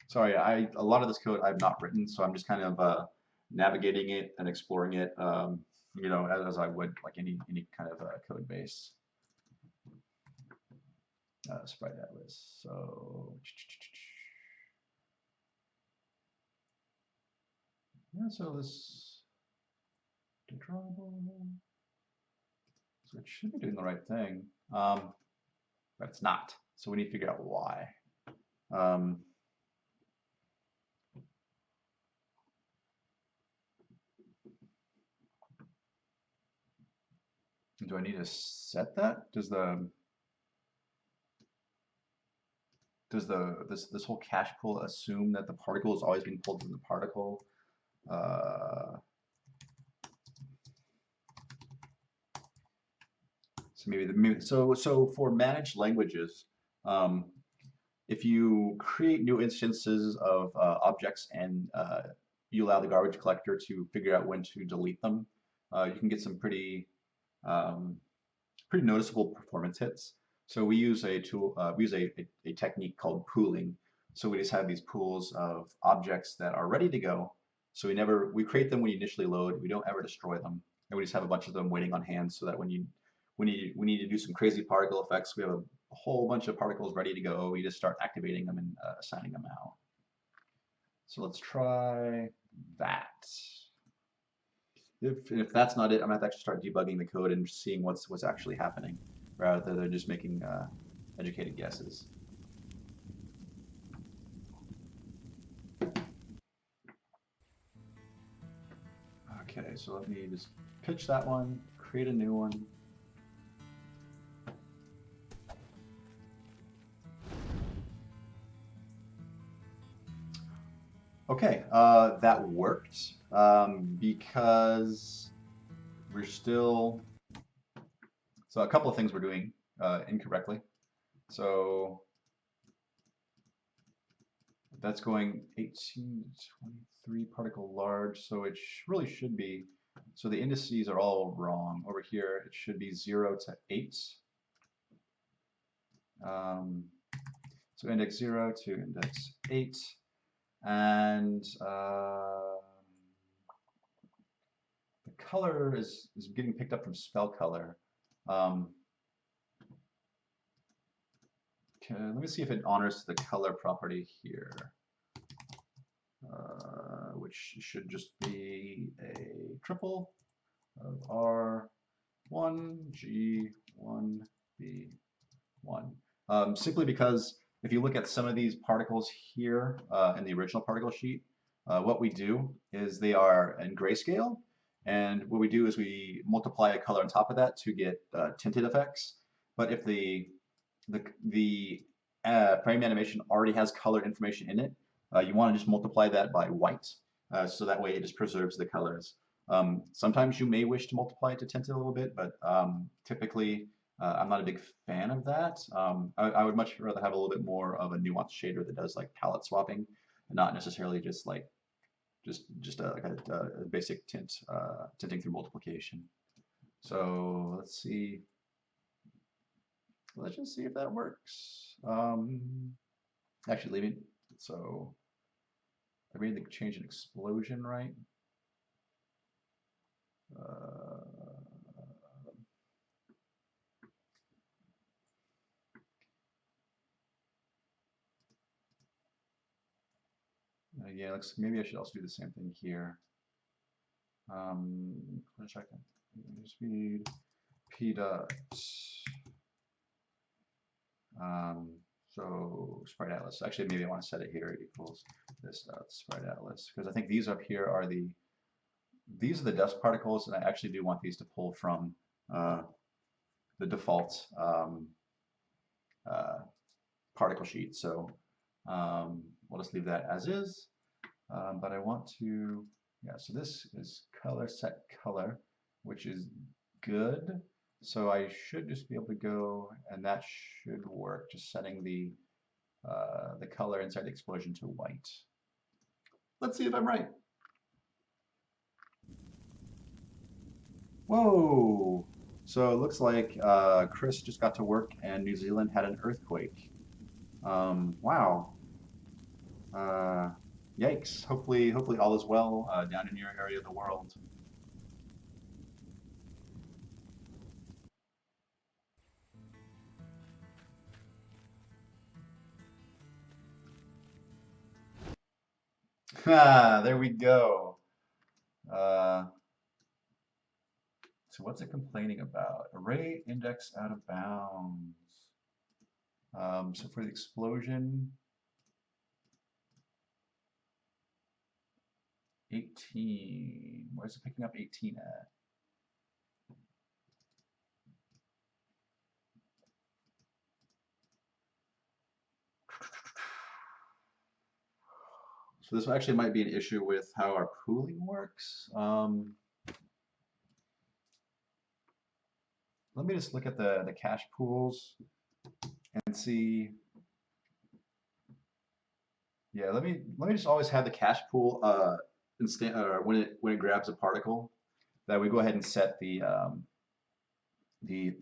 Speaker 1: Sorry, a lot of this code I've not written, so I'm just kind of navigating it and exploring it, you know, as I would like any kind of code base. Sprite atlas. So yeah, so this drawable. So it should be doing the right thing, but it's not. So we need to figure out why. Do I need to set that? Does this whole cache pull assume that the particle is always being pulled from the particle? So for managed languages, if you create new instances of objects and you allow the garbage collector to figure out when to delete them, you can get some pretty noticeable performance hits. So we use a tool, we use a technique called pooling. So we just have these pools of objects that are ready to go. So we create them when you initially load. We don't ever destroy them, and we just have a bunch of them waiting on hand so that when we need to do some crazy particle effects, we have a whole bunch of particles ready to go. We just start activating them and assigning them out. So let's try that. If that's not it, I'm gonna have to actually start debugging the code and seeing what's actually happening, rather than just making educated guesses. Okay, so let me just pitch that one, create a new one. Okay, that worked because we're still, so a couple of things we're doing incorrectly. So that's going 18 to 23 particle large, so it really should be, so the indices are all wrong. Over here, it should be 0 to 8. Um, so index 0 to index 8. And the color is getting picked up from spell color. Um, let me see if it honors the color property here, which should just be a triple of R1, G1, B1. Simply because if you look at some of these particles here in the original particle sheet, what we do is they are in grayscale, and what we do is we multiply a color on top of that to get tinted effects. But if the frame animation already has color information in it, you want to just multiply that by white, so that way it just preserves the colors. Sometimes you may wish to multiply it to tint it a little bit, but typically I'm not a big fan of that. I would much rather have a little bit more of a nuanced shader that does like palette swapping, and not necessarily just like like a basic tinting through multiplication. So let's see. Let's just see if that works. Actually, leaving. So I made the change in explosion right. Uh, yeah, maybe I should also do the same thing here. Let's check that. Speed p dot. So sprite atlas. Actually, maybe I want to set it here equals this dot sprite atlas, because I think these up here are these are the dust particles, and I actually do want these to pull from the default uh, particle sheet. So we'll just leave that as is. But I want to, yeah, so this is color set color, which is good. So I should just be able to go, and that should work, just setting the color inside the explosion to white. Let's see if I'm right. Whoa! So it looks like Chris just got to work and New Zealand had an earthquake. Wow. Uh, Yikes. Hopefully all is well down in your area of the world. Ah, there we go. Uh, so what's it complaining about? Array index out of bounds. So for the explosion, 18. Where's it picking up 18 at? So this actually might be an issue with how our pooling works. Let me just look at the cache pools and see. Yeah, let me just always have the cache pool instant when it grabs a particle, that we go ahead and set the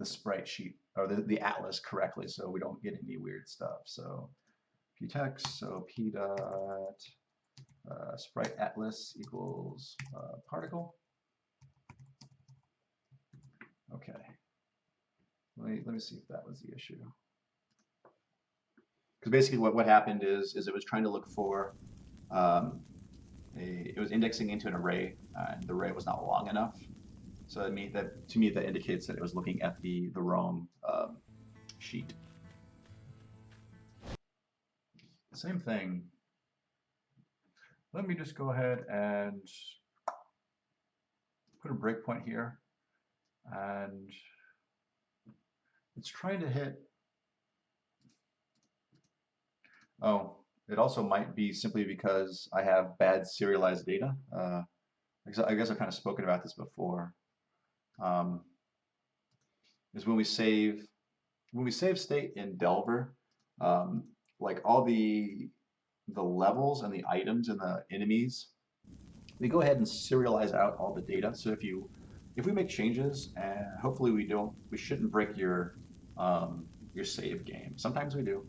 Speaker 1: sprite sheet or the atlas correctly, so we don't get any weird stuff. So ptext, so p dot sprite atlas equals particle. Okay. Let me see if that was the issue. Because basically what happened is it was trying to look for um, it was indexing into an array, and the array was not long enough. So to me that indicates that it was looking at the wrong sheet. Same thing. Let me just go ahead and put a breakpoint here, and it's trying to hit. Oh, It also might be simply because I have bad serialized data. I guess I've kind of spoken about this before. Um, is when we save state in Delver, um, like all the levels and the items and the enemies, we go ahead and serialize out all the data. So if we make changes, and hopefully we shouldn't break your save game. Sometimes we do,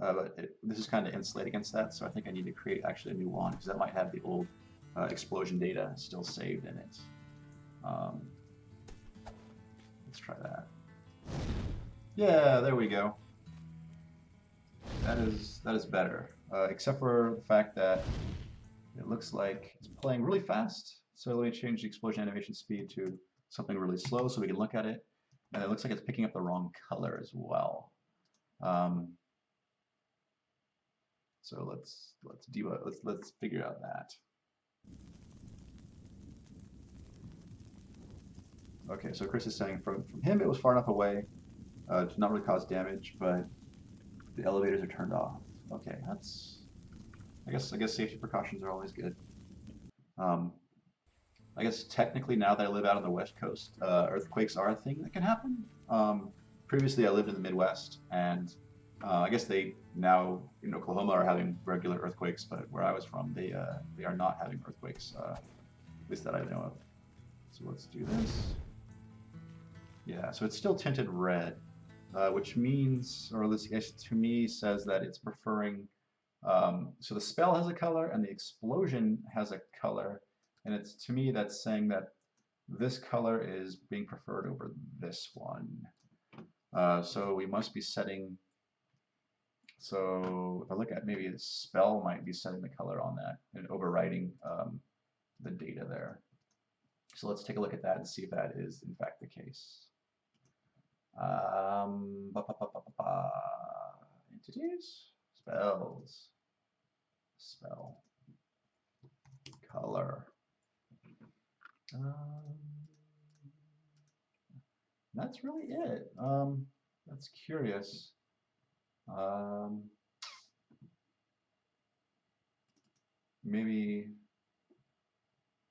Speaker 1: but this is kind of insulate against that. So I think I need to create actually a new one because that might have the old explosion data still saved in it. Um, let's try that. Yeah, there we go. That is better, except for the fact that it looks like it's playing really fast. So let me change the explosion animation speed to something really slow so we can look at it. And it looks like it's picking up the wrong color as well. Um, so let's debug. Let's figure out that. Okay, so Chris is saying from him it was far enough away to not really cause damage, but the elevators are turned off. Okay, that's I guess safety precautions are always good. Um, I guess technically now that I live out on the West Coast, earthquakes are a thing that can happen. Previously, I lived in the Midwest, and I guess they now in Oklahoma are having regular earthquakes, but where I was from, they are not having earthquakes, at least that I know of. So let's do this. Yeah, so it's still tinted red, which means, or at least I guess to me, says that it's preferring. So the spell has a color and the explosion has a color, and it's to me that's saying that this color is being preferred over this one. So we must be setting, so if I look at maybe the spell might be setting the color on that and overriding the data there. So let's take a look at that and see if that is in fact the case. Ba, ba, ba, ba, ba, ba. Entities, spells, spell, color. That's really it. That's curious. Um, maybe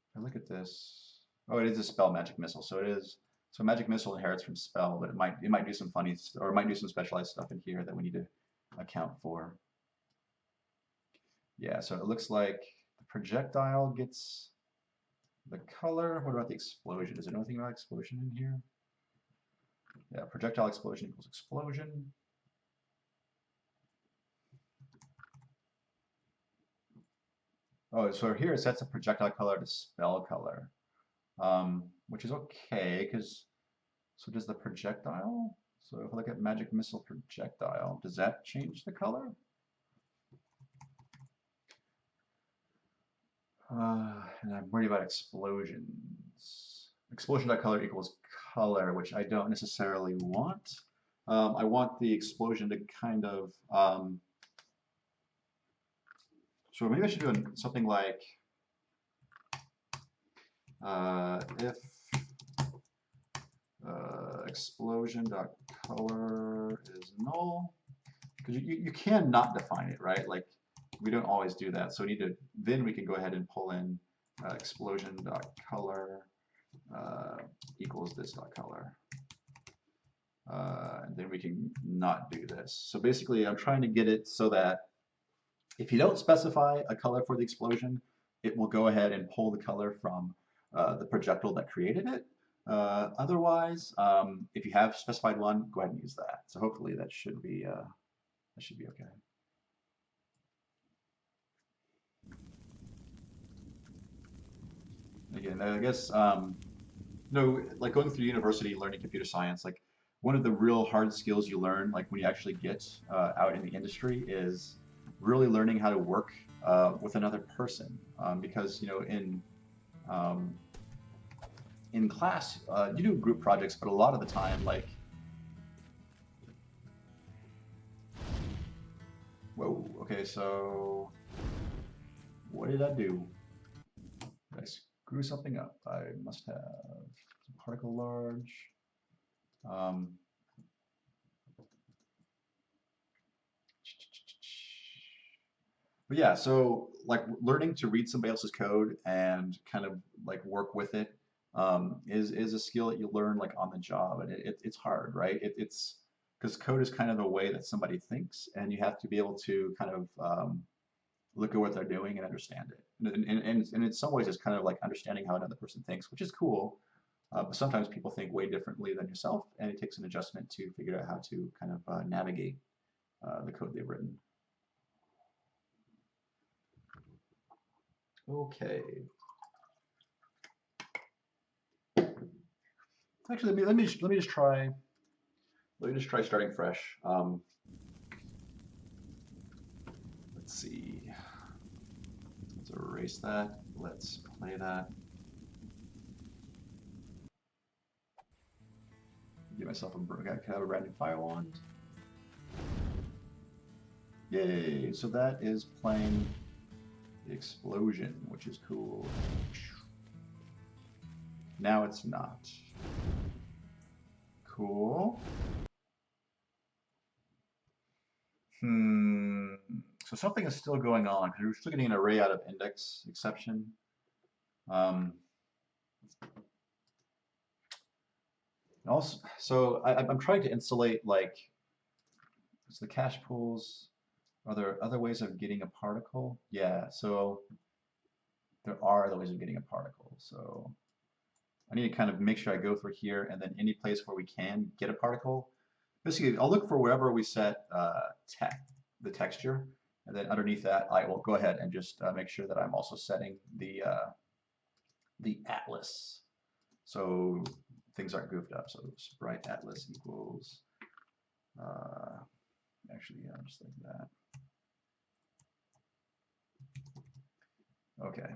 Speaker 1: if I look at this. Oh, it is a spell magic missile. So it is. So magic missile inherits from spell, but it might do some funny or it might do some specialized stuff in here that we need to account for. Yeah. So it looks like the projectile gets the color. What about the explosion? Is there anything about explosion in here? Yeah. Projectile explosion equals explosion. Oh, so here it sets a projectile color to spell color, which is okay because so does the projectile? So if I look at magic missile projectile, does that change the color? And I'm worried about explosions. Explosion.color equals color, which I don't necessarily want. I want the explosion to kind of, so maybe I should do something like if explosion.color is null, because you can not define it, right? Like we don't always do that. So we need to, then we can go ahead and pull in explosion.color equals this.color. And then we can not do this. So basically I'm trying to get it so that if you don't specify a color for the explosion, it will go ahead and pull the color from the projectile that created it. Otherwise, if you have specified one, go ahead and use that. So hopefully that should be okay. Again, I guess no, like going through university, learning computer science, like one of the real hard skills you learn, like when you actually get out in the industry, is really learning how to work with another person. Because you know, um, in class, you do group projects, but a lot of the time, like, whoa, okay, so what did I do? Did I screw something up? I must have particle large. Um, But yeah, so like learning to read somebody else's code and kind of like work with it is a skill that you learn like on the job, and it's hard, right? It's because code is kind of the way that somebody thinks, and you have to be able to kind of look at what they're doing and understand it. And in some ways, it's kind of like understanding how another person thinks, which is cool. But sometimes people think way differently than yourself, and it takes an adjustment to figure out how to kind of navigate the code they've written. Okay. Actually, let me just try starting fresh. Let's see. Let's erase that. Let's play that. Give myself a brand new file wand. Yay! So that is playing the explosion, which is cool. Now it's not. Cool. Hmm. So something is still going on because we're still getting an array out of index exception. Um, also, so I'm trying to insulate like so the cache pools. Are there other ways of getting a particle? Yeah. So there are other ways of getting a particle. So I need to kind of make sure I go through here and then any place where we can get a particle. Basically, I'll look for wherever we set the texture, and then underneath that, I will go ahead and just make sure that I'm also setting the atlas, so things aren't goofed up. So sprite atlas equals, uh, actually, yeah, just like that. Okay.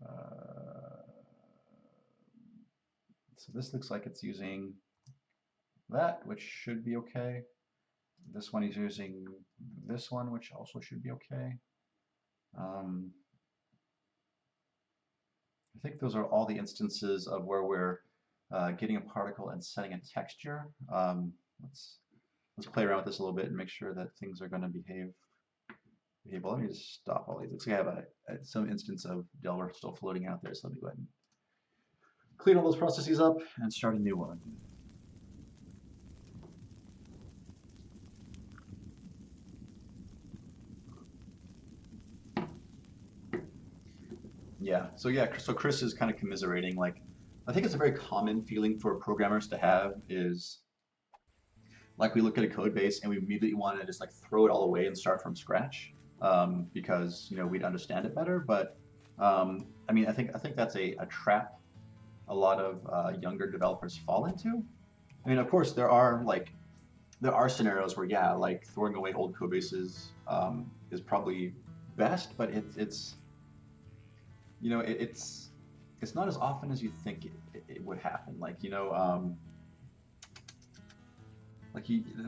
Speaker 1: Uh, so this looks like it's using that, which should be okay. This one is using this one, which also should be okay. Um, I think those are all the instances of where we're getting a particle and setting a texture. Let's let's play around with this a little bit and make sure that things are going to behave well. Let me just stop all these. Looks like I have some instance of Delver still floating out there, so let me go ahead and clean all those processes up and start a new one. Yeah. So Chris is kind of commiserating. Like, I think it's a very common feeling for programmers to have is like we look at a code base and we immediately want to just like throw it all away and start from scratch because we'd understand it better. But I mean, I think that's a trap a lot of younger developers fall into. I mean, of course, there are scenarios where yeah, like throwing away old code bases is probably best, but it's not as often as you think it would happen.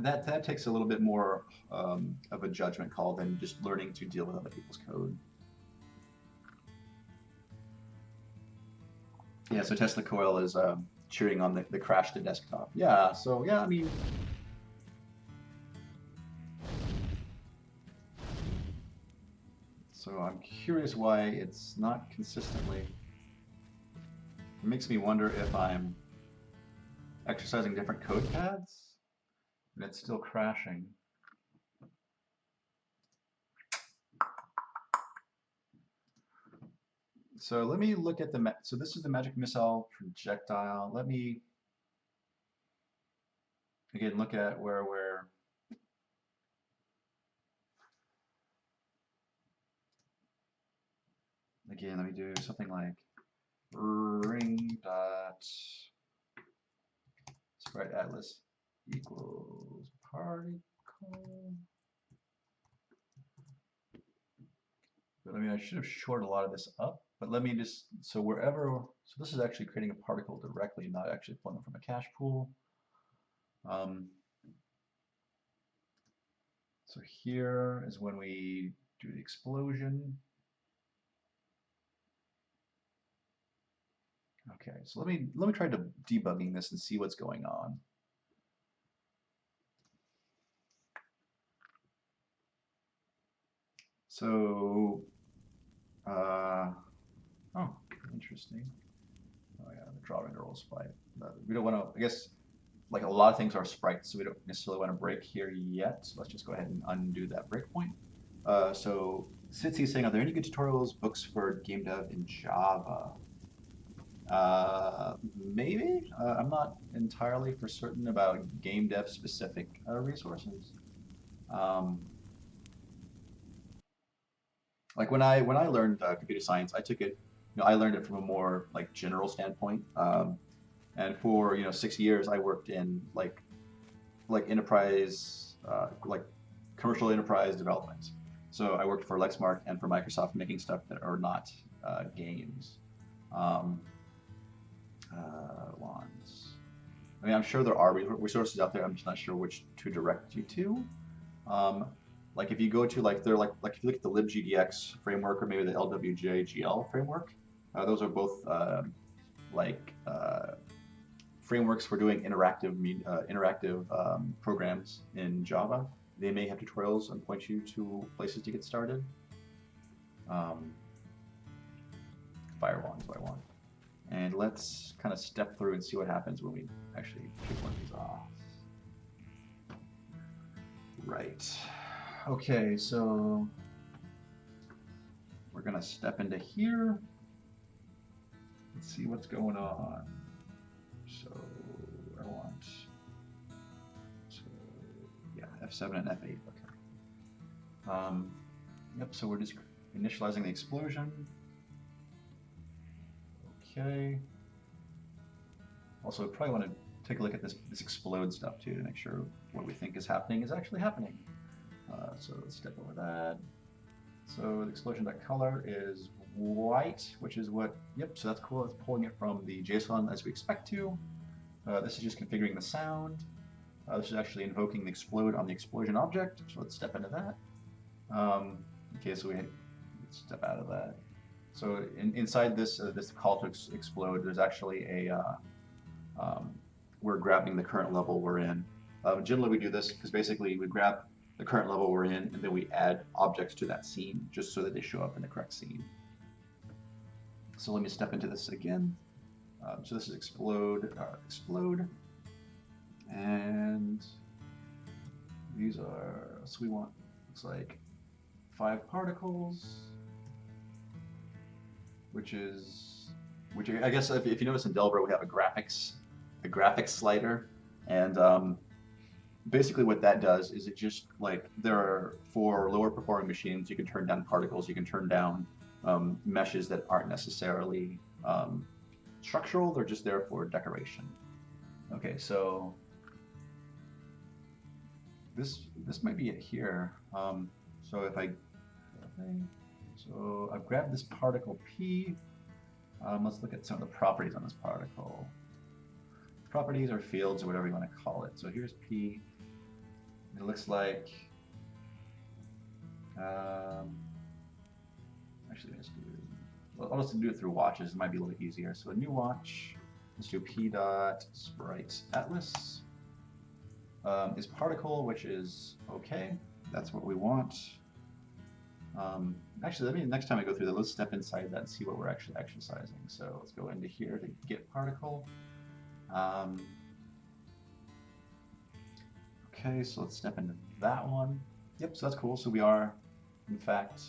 Speaker 1: That takes a little bit more of a judgment call than just learning to deal with other people's code. Yeah, so Tesla Coil is cheering on the crash to desktop. Yeah, so yeah, I mean, so I'm curious why it's not consistently. It makes me wonder if I'm exercising different code paths and it's still crashing. So let me look at so this is the magic missile projectile. Let me again look at where we're again. Let me do something like ring dot sprite atlas equals particle. But I mean, I should have shored a lot of this up. But let me just so this is actually creating a particle directly, not actually pulling from a cache pool. Um, so here is when we do the explosion. Okay, so let me try to debugging this and see what's going on. So, oh, interesting. Oh yeah, the drawing role sprite. We don't want to, I guess, like a lot of things are sprites, so we don't necessarily want to break here yet. So let's just go ahead and undo that breakpoint. So Sitsy's saying, are there any good tutorials, books for game dev in Java? Maybe. I'm not entirely for certain about game dev specific resources. Um, like when I learned computer science, I took it, I learned it from a more like general standpoint. And for 6 years, I worked in like enterprise, like commercial enterprise development. So I worked for Lexmark and for Microsoft making stuff that are not games. Um, Wands. I mean, I'm sure there are resources out there. I'm just not sure which to direct you to. Um, like if you go to like they're like if you look at the libgdx framework or maybe the LWJGL framework, those are both like frameworks for doing interactive programs in Java. They may have tutorials and point you to places to get started. Firewall is what I want. And let's kind of step through and see what happens when we actually kick one of these off. Right. Okay, so we're gonna step into here. Let's see what's going on. So I want, so yeah, F7 and F8, okay. Yep, so we're just initializing the explosion. Okay. Also, we probably want to take a look at this explode stuff too to make sure what we think is happening is actually happening. So let's step over that. So the explosion.color is white, which is what, yep, so that's cool. It's pulling it from the JSON as we expect to. This is just configuring the sound. This is actually invoking the explode on the explosion object. So let's step into that. Okay, so let's step out of that. So inside this this call to explode, there's actually a we're grabbing the current level we're in. Generally, we do this because basically we grab the current level we're in, and then we add objects to that scene just so that they show up in the correct scene. So let me step into this again. So this is explode, and these are, so we want, looks like 5 particles, which I guess if you notice in Delver we have a graphics slider, and basically what that does is it just like there are, for lower performing machines, you can turn down particles, you can turn down meshes that aren't necessarily structural, they're just there for decoration. Okay, so this might be it here. So if I, so I've grabbed this particle P. Let's look at some of the properties on this particle. Properties or fields or whatever you want to call it. So here's P. It looks like, actually let's do, well, I'll just do it through watches. It might be a little easier. So a new watch, let's do P dot sprite atlas is particle, which is okay. That's what we want. Actually, let me, next time I go through that, let's step inside that and see what we're actually exercising. So let's go into here to get particle. Okay, so let's step into that one. Yep, so that's cool. So we are, in fact,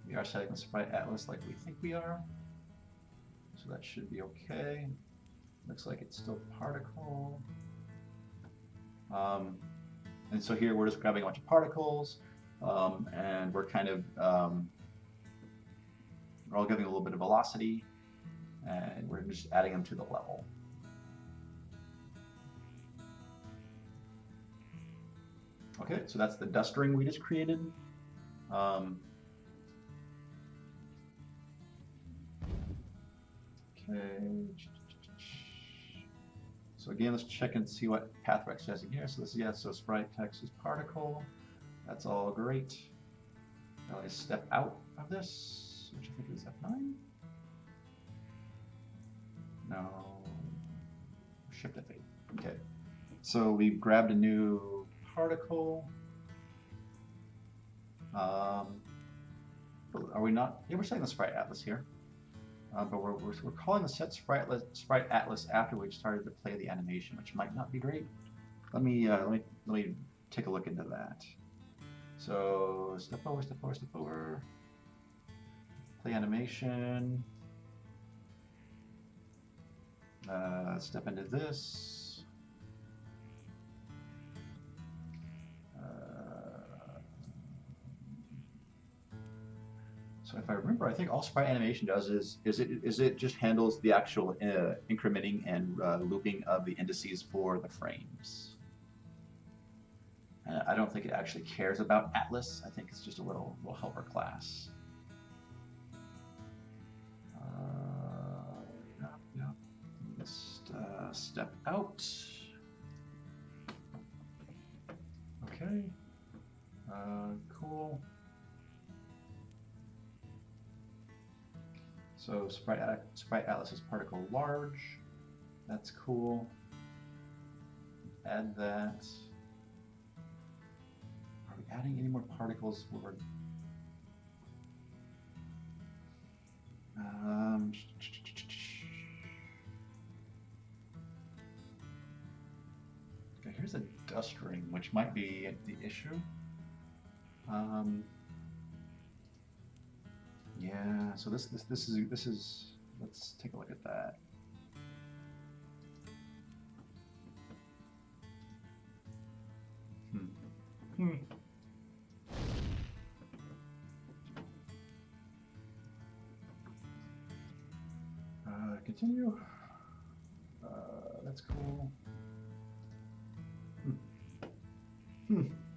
Speaker 1: we are setting the sprite atlas like we think we are. So that should be okay. Looks like it's still particle. And so here we're just grabbing a bunch of particles, and we're kind of, we're all giving a little bit of velocity, and we're just adding them to the level. Okay, so that's the dust ring we just created. Okay. So again, let's check and see what path we're exercising here. So this is, yeah, so sprite text is particle. That's all great. Now I step out of this, which I think is F9. Shift F8. Okay. So we've grabbed a new particle. Are we not? Yeah, we're setting the sprite atlas here. But we're calling the set sprite atlas after we've started to play the animation, which might not be great. Let me take a look into that. So step over, step over, step over. Play animation. Step into this. So if I remember, I think all sprite animation does is it just handles the actual incrementing and looping of the indices for the frames. I don't think it actually cares about Atlas. I think it's just a little helper class. Yeah. Just step out. Okay. Cool. So sprite atlas is particle large. That's cool. Add that. Are we adding any more particles? Okay, here's a dust ring, which might be the issue. Yeah, so this is let's take a look at that. Continue. That's cool.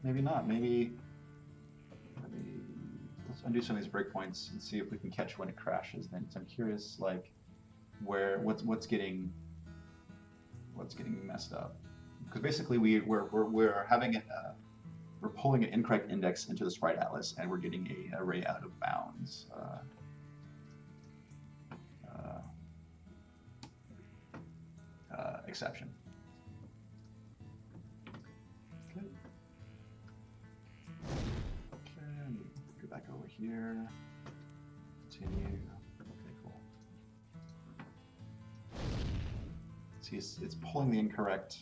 Speaker 1: Maybe not. Maybe let's undo some of these breakpoints and see if we can catch when it crashes. Then, so I'm curious, like, what's getting messed up? Because basically we're having it. We're pulling an incorrect index into the sprite atlas, and we're getting an array out of bounds. Exception. Okay. Okay, go back over here. Continue. Okay, cool. See, it's pulling the incorrect.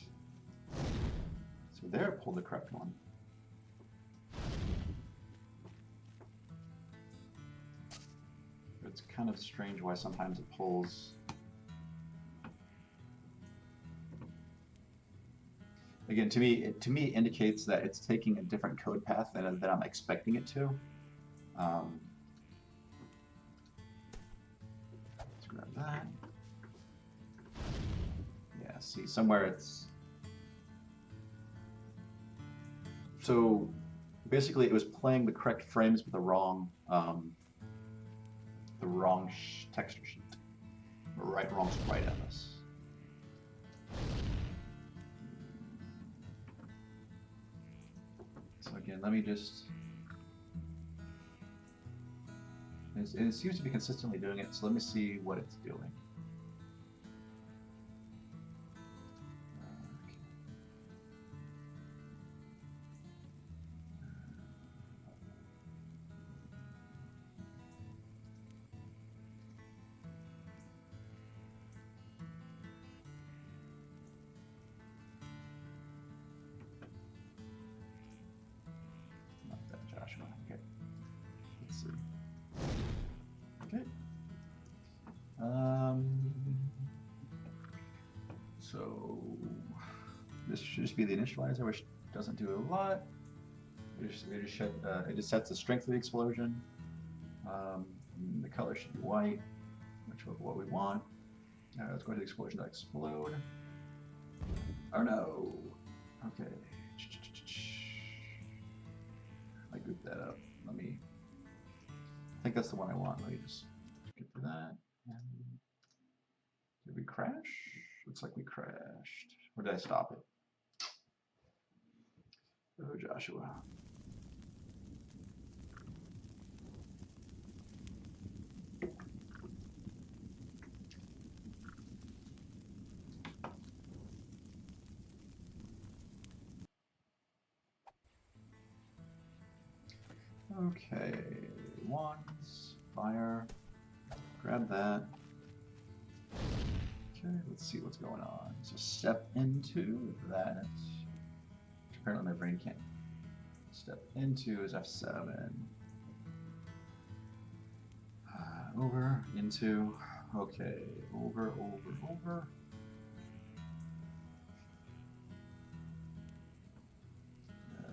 Speaker 1: So there, it pulled the correct one. It's kind of strange why sometimes it pulls. Again, to me, it indicates that it's taking a different code path than I'm expecting it to. Let's grab that. Yeah, see, somewhere it's... So basically, it was playing the correct frames with the wrong texture sheet, or wrong sprite atlas. So again, let me just, it seems to be consistently doing it, so let me see what it's doing. Okay, let's see. Okay. So this should just be the initializer, which doesn't do a lot. It just sets the strength of the explosion. The color should be white, which is what we want. Let's go to the explosion.explode. Oh no. Okay. I grouped that up. I think that's the one I want. Let me just get to that. Did we crash? Looks like we crashed. Or did I stop it? Oh, Joshua. Okay, wands, fire, grab that. Okay, let's see what's going on. So step into that. Apparently my brain can't. Step into is F7. Over, into, okay, over.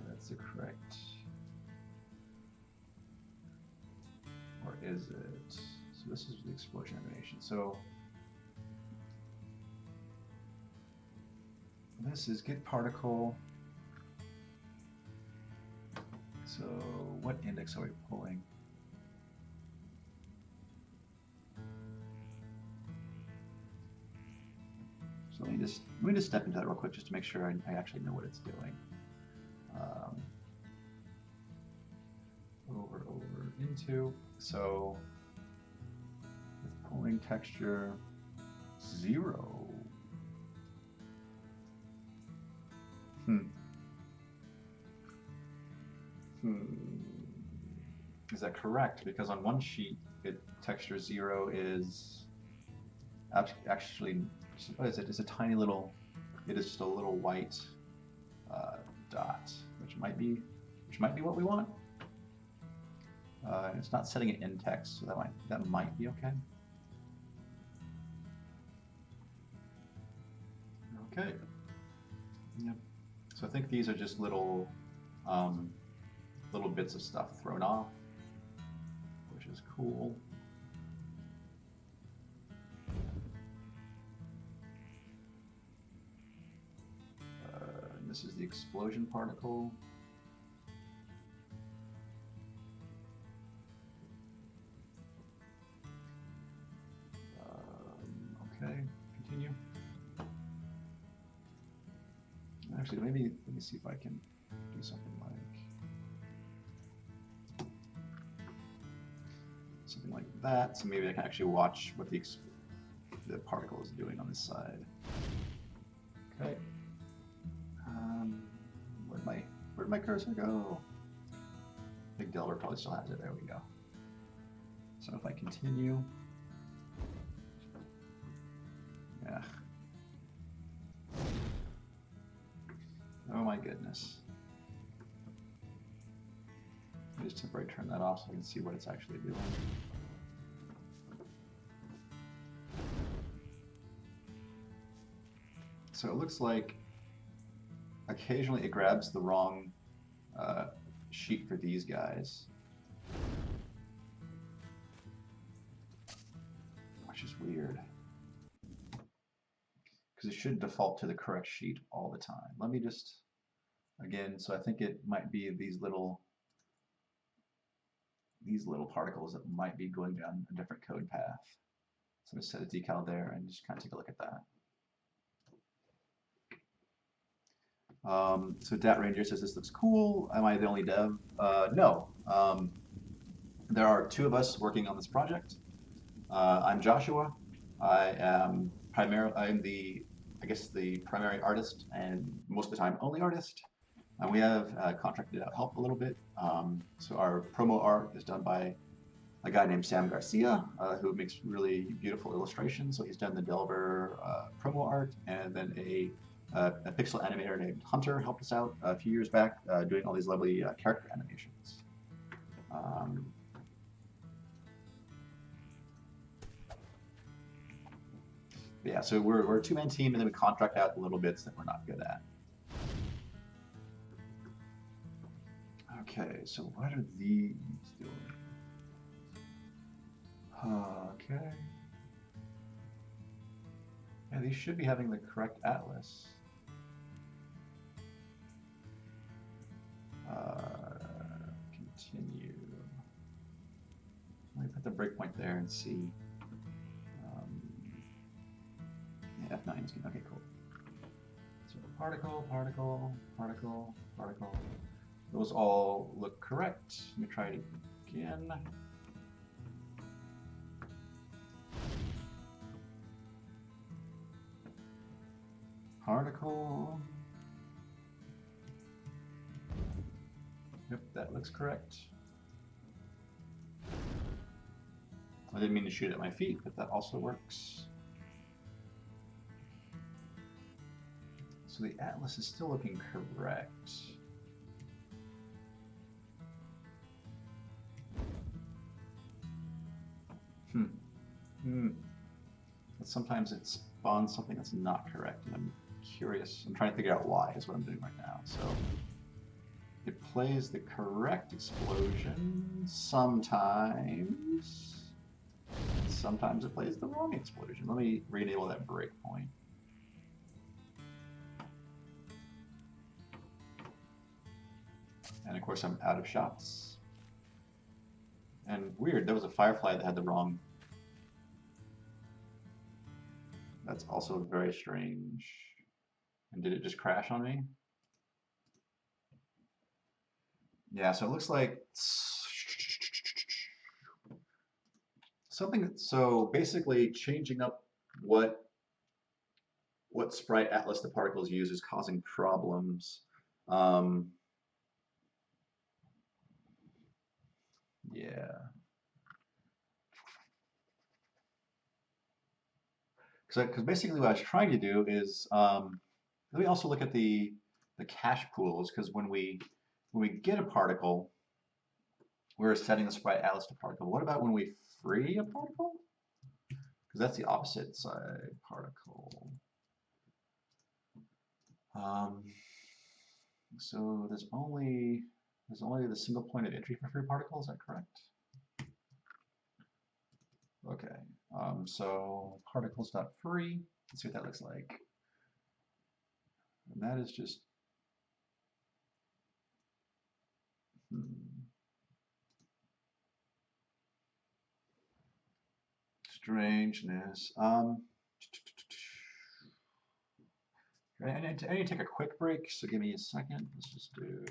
Speaker 1: That's the correct. Or is it? So this is the explosion animation. So this is get particle. So what index are we pulling? So let me just step into that real quick just to make sure I actually know what it's doing. Over, into. So with pulling texture 0. Is that correct? Because on one sheet, texture 0 is actually, what is it? It's a tiny little, it is just a little white dot, which might be what we want. It's not setting it in text, so that might be okay. Okay. Yep. So I think these are just little bits of stuff thrown off, which is cool. And this is the explosion particle. Okay, continue. Actually, let me see if I can do something like that. So maybe I can actually watch what the particle is doing on this side. Okay. Where'd my cursor go? Big Delver probably still has it. There we go. So if I continue, yeah. Oh my goodness. Let me just temporarily turn that off so I can see what it's actually doing. So it looks like occasionally it grabs the wrong sheet for these guys, which is weird because it should default to the correct sheet all the time. Let me just, again, so I think it might be these little particles that might be going down a different code path. So I'm going to set a decal there and just kind of take a look at that. So Dat Ranger says this looks cool. Am I the only dev? No. There are 2 of us working on this project. I'm Joshua. I'm the primary artist and most of the time only artist. And we have contracted out help a little bit. So our promo art is done by a guy named Sam Garcia, who makes really beautiful illustrations. So he's done the Delver promo art, and then a pixel animator named Hunter helped us out a few years back doing all these lovely character animations. Yeah, so we're a 2-man team, and then we contract out the little bits that we're not good at. Okay, so what are these doing? Okay. Yeah, these should be having the correct atlas. Continue. Let me put the breakpoint there and see. Yeah, F9 is good. Okay, cool. So particle. Those all look correct. Let me try it again. Particle. Yep, that looks correct. I didn't mean to shoot at my feet, but that also works. So the atlas is still looking correct. But sometimes it spawns something that's not correct, and I'm curious. I'm trying to figure out why is what I'm doing right now. So it plays the correct explosion sometimes. Sometimes it plays the wrong explosion. Let me re-enable that breakpoint. And of course I'm out of shots. And weird, there was a firefly that had the wrong. That's also very strange. And did it just crash on me? Yeah, so it looks like something, so basically changing up what sprite atlas the particles use is causing problems. Yeah. Because basically what I was trying to do is, let me also look at the cache pools, because when we get a particle, we're setting the sprite atlas to particle. What about when we free a particle? Because that's the opposite side particle. So there's only the single point of entry for free particle. Is that correct? Okay. So particles.free. Let's see what that looks like. And that is just strangeness. I need to take a quick break, so give me a second. Let's just do.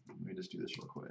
Speaker 1: Let me just do this real quick.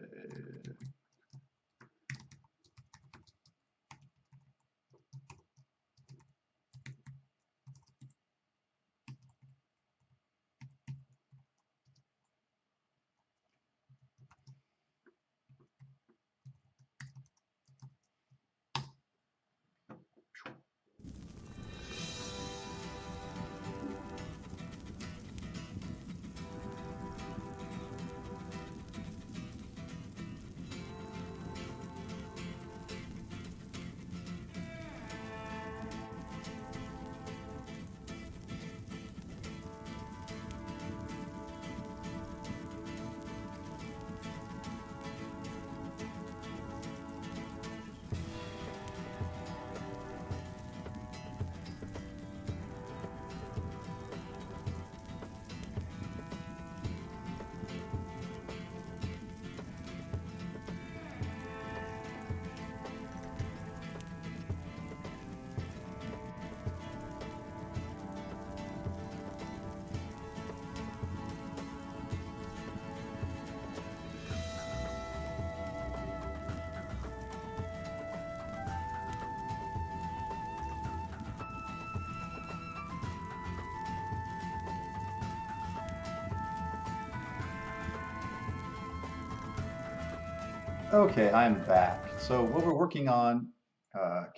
Speaker 1: Okay, I'm back. So what we're working on,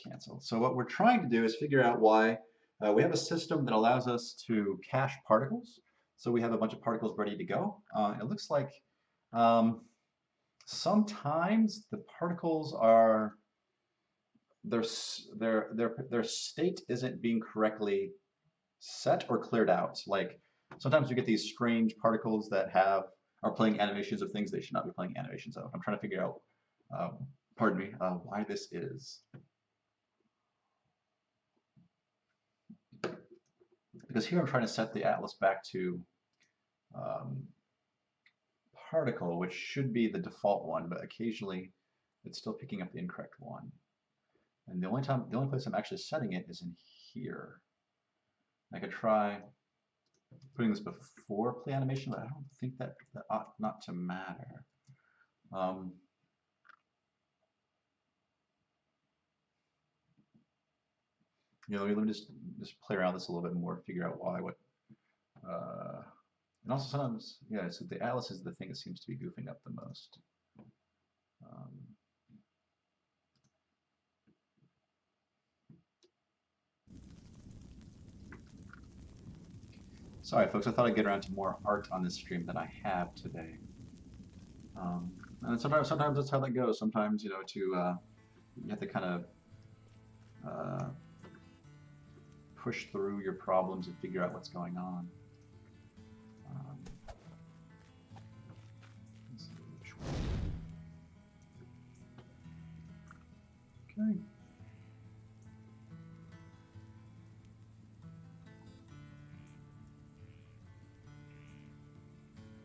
Speaker 1: canceled. So what we're trying to do is figure out why we have a system that allows us to cache particles. So we have a bunch of particles ready to go. It looks like um, sometimes the particles are their state isn't being correctly set or cleared out. Like sometimes you get these strange particles that are playing animations of things they should not be playing animations of. I'm trying to figure out, pardon me, why this is. Because here I'm trying to set the atlas back to um, particle, which should be the default one, but occasionally it's still picking up the incorrect one. And the only place I'm actually setting it is in here. I could try putting this before play animation, but I don't think that ought not to matter. let me just play around with this a little bit more, figure out why, and also sometimes, yeah, so the Atlas is the thing that seems to be goofing up the most. Um, Sorry, folks, I thought I'd get around to more art on this stream than I have today. And sometimes that's how that goes. Sometimes, you have to kind of uh, push through your problems and figure out what's going on. Um, let's see which one. Okay.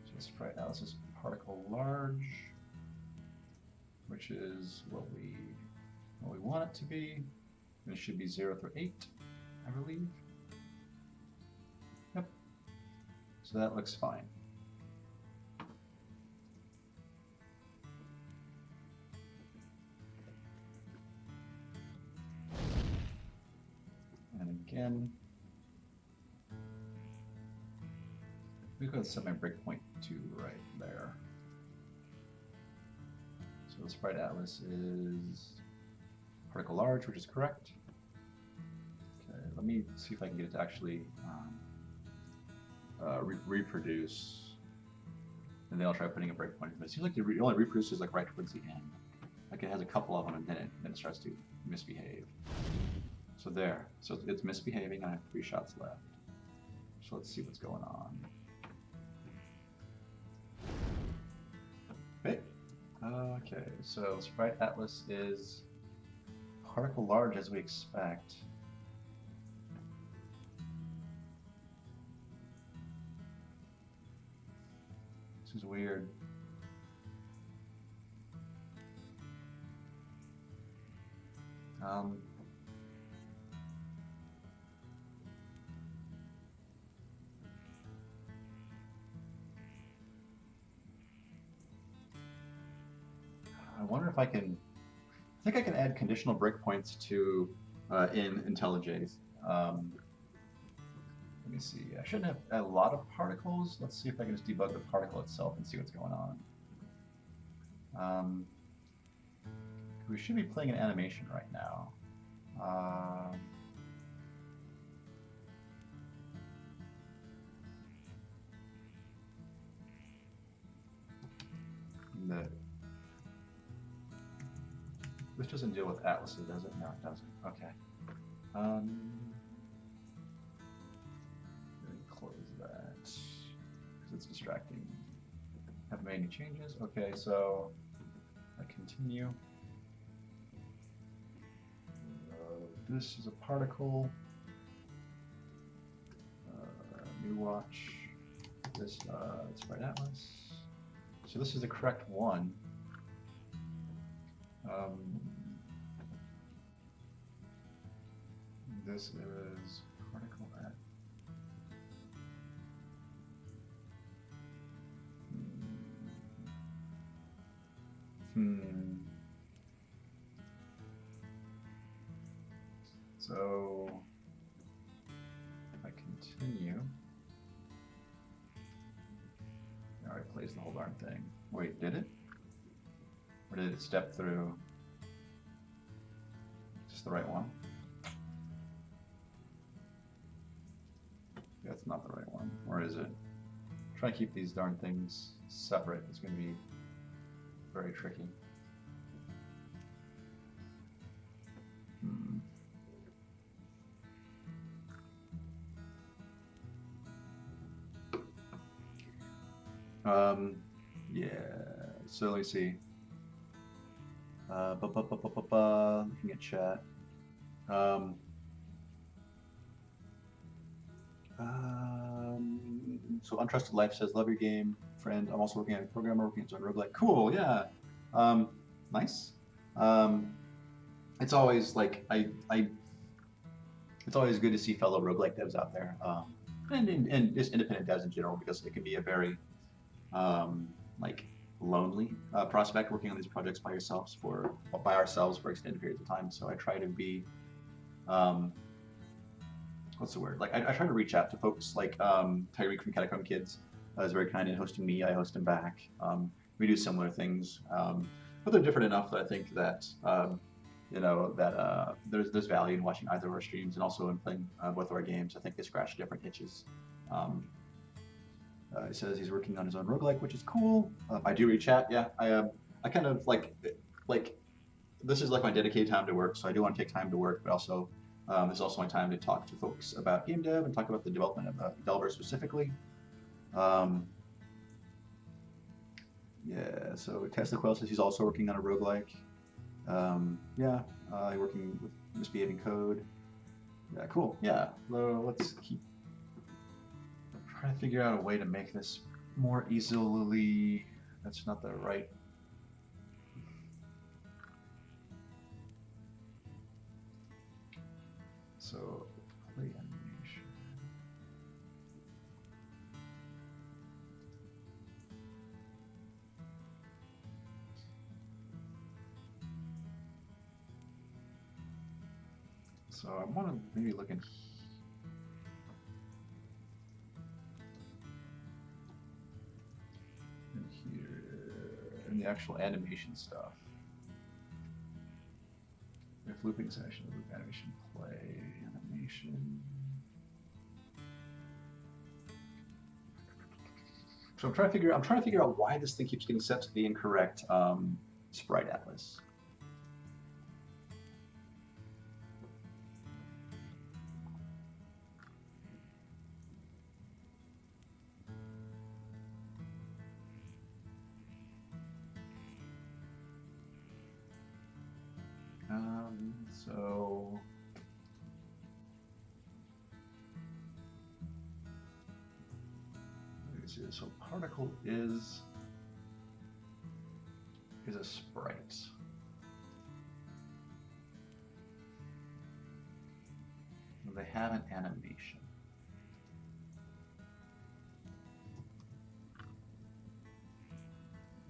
Speaker 1: So sprite analysis particle large, which is what we want it to be. And it should be 0 through 8, I believe. Yep. So that looks fine. And again, we could set my breakpoint to right there. So the sprite atlas is particle large, which is correct. Okay, let me see if I can get it to actually reproduce. And then I'll try putting a breakpoint. But it seems like it only reproduces like right towards the end. Like it has a couple of them, and then it starts to misbehave. So there. So it's misbehaving. I have 3 shots left. So let's see what's going on. Okay. Okay. So sprite atlas is particle large as we expect. This is weird. I wonder if I can. I think I can add conditional breakpoints to in IntelliJ. Let me see. I shouldn't have a lot of particles. Let's see if I can just debug the particle itself and see what's going on. We should be playing an animation right now. This doesn't deal with atlases, does it? No, it doesn't. Okay. Let me close that because it's distracting. Haven't made any changes. Okay, so I continue. This is a particle. New watch. This sprite atlas. So this is the correct one. This is particle at. So if I continue, now it plays the whole darn thing. Wait, did it? Or did it step through? Is this the right one? That's not the right one. Or is it? Try to keep these darn things separate. It's going to be very tricky. Yeah, so let me see. Looking at chat. So Untrusted Life says, love your game, friend. I'm also working on a programmer, working on roguelike. Cool, yeah. Nice. It's always like it's always good to see fellow roguelike devs out there, and just independent devs in general, because it can be a very like lonely prospect working on these projects by ourselves for extended periods of time. So I try to be what's the word? Like I try to reach out to folks like Tyreek from Catacomb Kids is very kind in hosting me. I host him back. We do similar things, but they're different enough that I think that there's value in watching either of our streams and also in playing both of our games. I think they scratch different itches. He says he's working on his own roguelike, which is cool. I do read chat. Yeah, I kind of like this is like my dedicated time to work, so I do want to take time to work, but also this is also my time to talk to folks about game dev and talk about the development of Delver specifically. Yeah, so Tesla Quell says he's also working on a roguelike. Working with misbehaving code. Yeah, cool. Yeah, let's keep trying to figure out a way to make this more easily. That's not the right. So play animation. So I want to maybe look in here in the actual animation stuff. If looping session, loop animation, play animation. So I'm trying to figure out why this thing keeps getting set to the incorrect sprite atlas. So let me see. So particle is a sprite. They have an animation.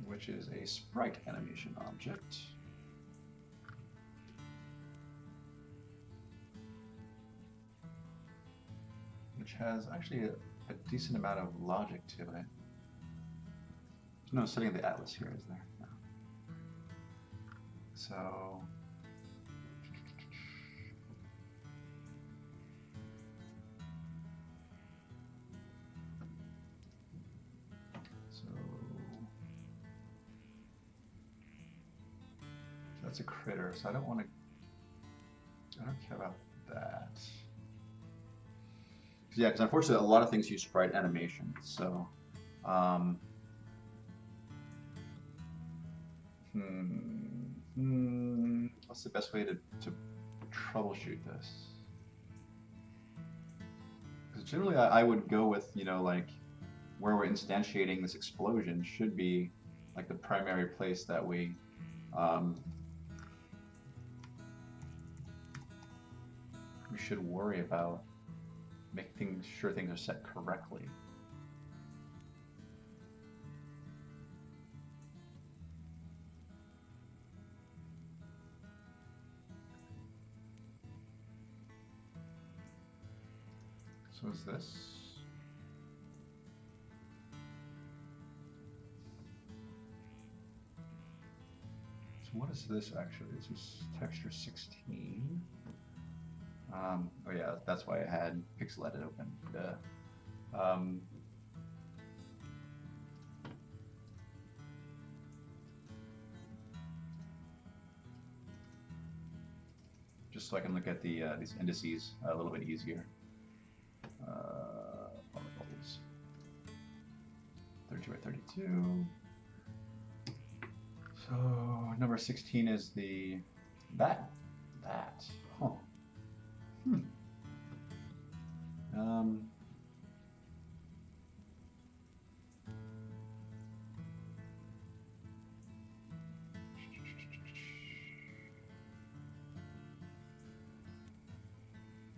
Speaker 1: Which is a sprite animation object. Which has actually a decent amount of logic to it. There's no setting of the atlas here, is there? No. So that's a critter, so I don't care about that. Yeah, because unfortunately, a lot of things use sprite animation. So, what's the best way to troubleshoot this? Because generally, I would go with like where we're instantiating this explosion should be like the primary place that we should worry about making sure things are set correctly. So is this? So what is this actually? This is texture 16. Oh yeah, that's why I had pixel edit open. Just so I can look at the these indices a little bit easier. Particles. 32 by 32. So number 16 is that. Huh.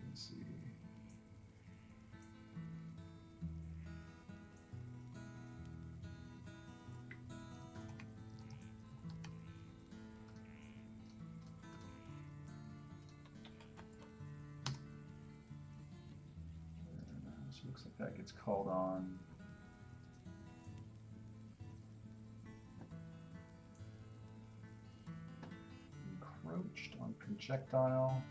Speaker 1: Let's see. looks like that gets called on. Encroached on projectile.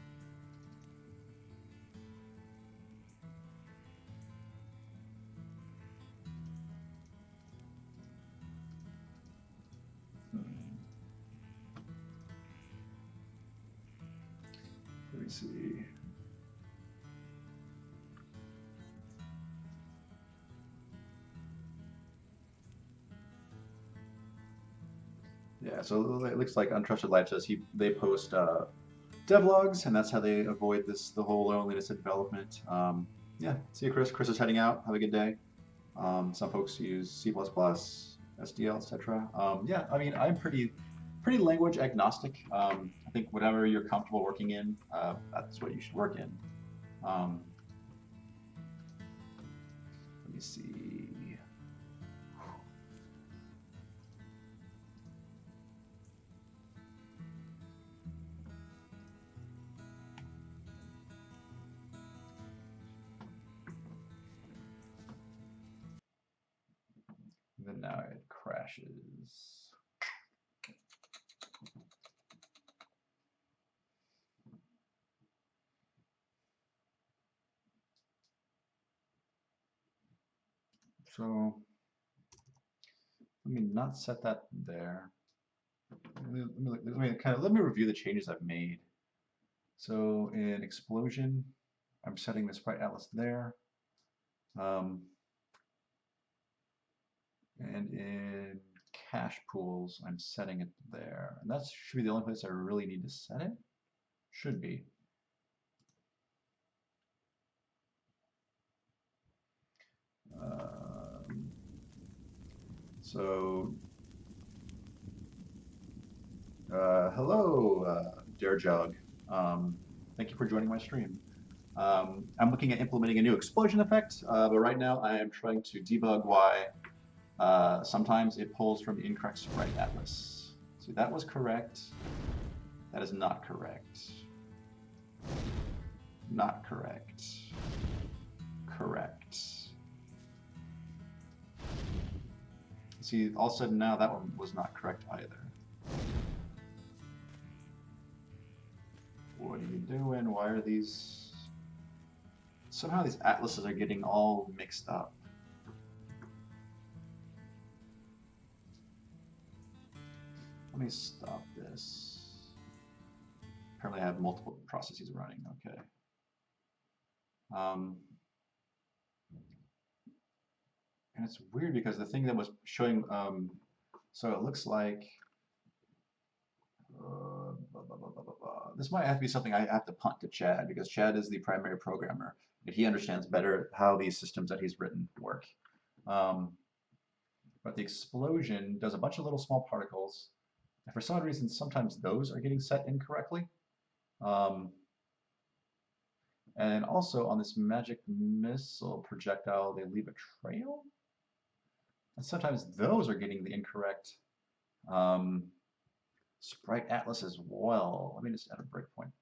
Speaker 1: Let me see. Yeah, so it looks like Untrusted Life says they post devlogs, and that's how they avoid the whole loneliness of development. Yeah, see you, Chris. Chris is heading out. Have a good day. Some folks use C++, SDL, etc. Yeah, I mean, I'm pretty language agnostic. I think whatever you're comfortable working in, that's what you should work in. Let me see. Then now it crashes. So let me not set that there. Let me review the changes I've made. So in Explosion, I'm setting the Sprite Atlas there. And in Cache Pools, I'm setting it there. And that should be the only place I really need to set it. Should be. So, hello, Darejog. Thank you for joining my stream. I'm looking at implementing a new explosion effect, but right now I am trying to debug why sometimes it pulls from the incorrect sprite atlas. See, that was correct. That is not correct. Not correct. Correct. See, all of a sudden now that one was not correct either. What are you doing? Why are these... Somehow these atlases are getting all mixed up. Let me stop this. Apparently I have multiple processes running, okay. And it's weird because the thing that was showing, so it looks like, this might have to be something I have to punt to Chad because Chad is the primary programmer and he understands better how these systems that he's written work. But the explosion does a bunch of little small particles. And for some reason, sometimes those are getting set incorrectly. And also on this magic missile projectile, they leave a trail. And sometimes those are getting the incorrect sprite atlas as well. Let me just add a breakpoint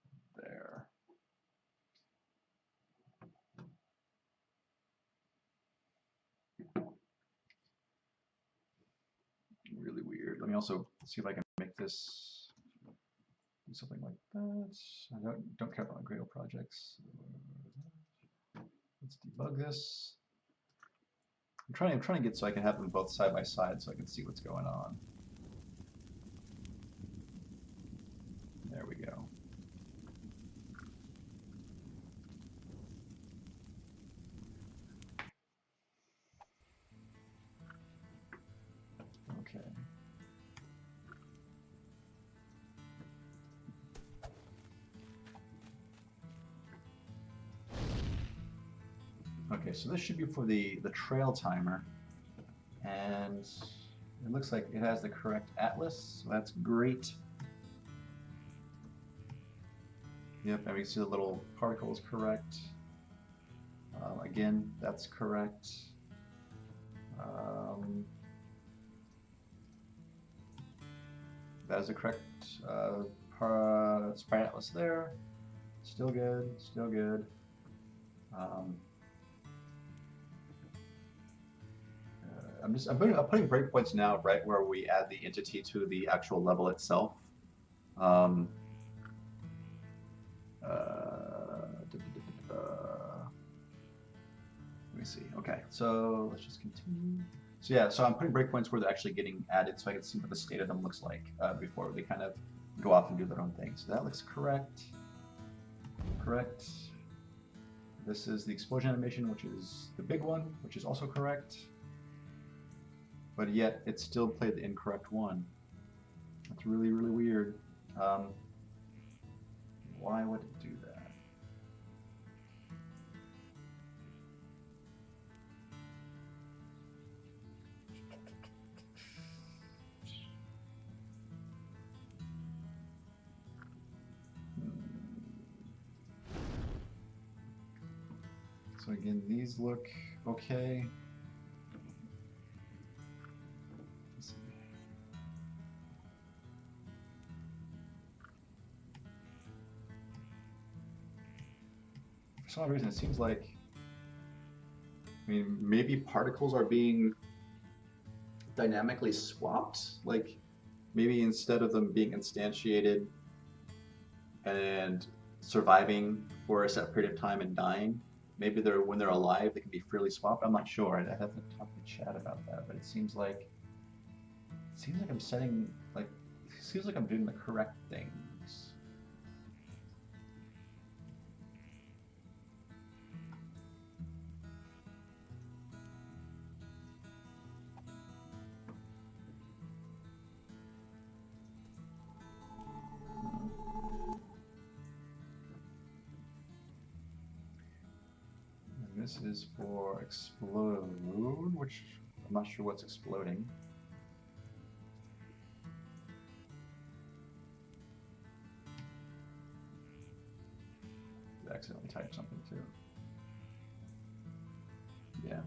Speaker 1: there. Really weird. Let me also see if I can make this do something like that. I don't care about Gradle projects. Let's debug this. I'm trying to get so I can have them both side by side so I can see what's going on. There we go. Okay. Okay, so this should be for the trail timer. And it looks like it has the correct atlas, so that's great. Yep, and we see the little particle is correct. Again, that's correct. That is the correct sprite atlas there. Still good, still good. I'm putting breakpoints now right where we add the entity to the actual level itself. Um, let me see. Okay, so let's just continue. So yeah, so I'm putting breakpoints where they're actually getting added, so I can see what the state of them looks like before they kind of go off and do their own thing. So that looks correct. Correct. This is the explosion animation, which is the big one, which is also correct. But yet it still played the incorrect one. That's really, really weird. Why would it do that? So again, these look okay. For some reason, it seems like, I mean, maybe particles are being dynamically swapped. Like maybe instead of them being instantiated and surviving for a set period of time and dying, maybe they're when they're alive they can be freely swapped. I'm not sure. I'd have to talk to chat about that. But it seems like I'm setting like it seems like I'm doing the correct things. And this is for explode, which I'm not sure what's exploding. I accidentally typed something too. Yeah.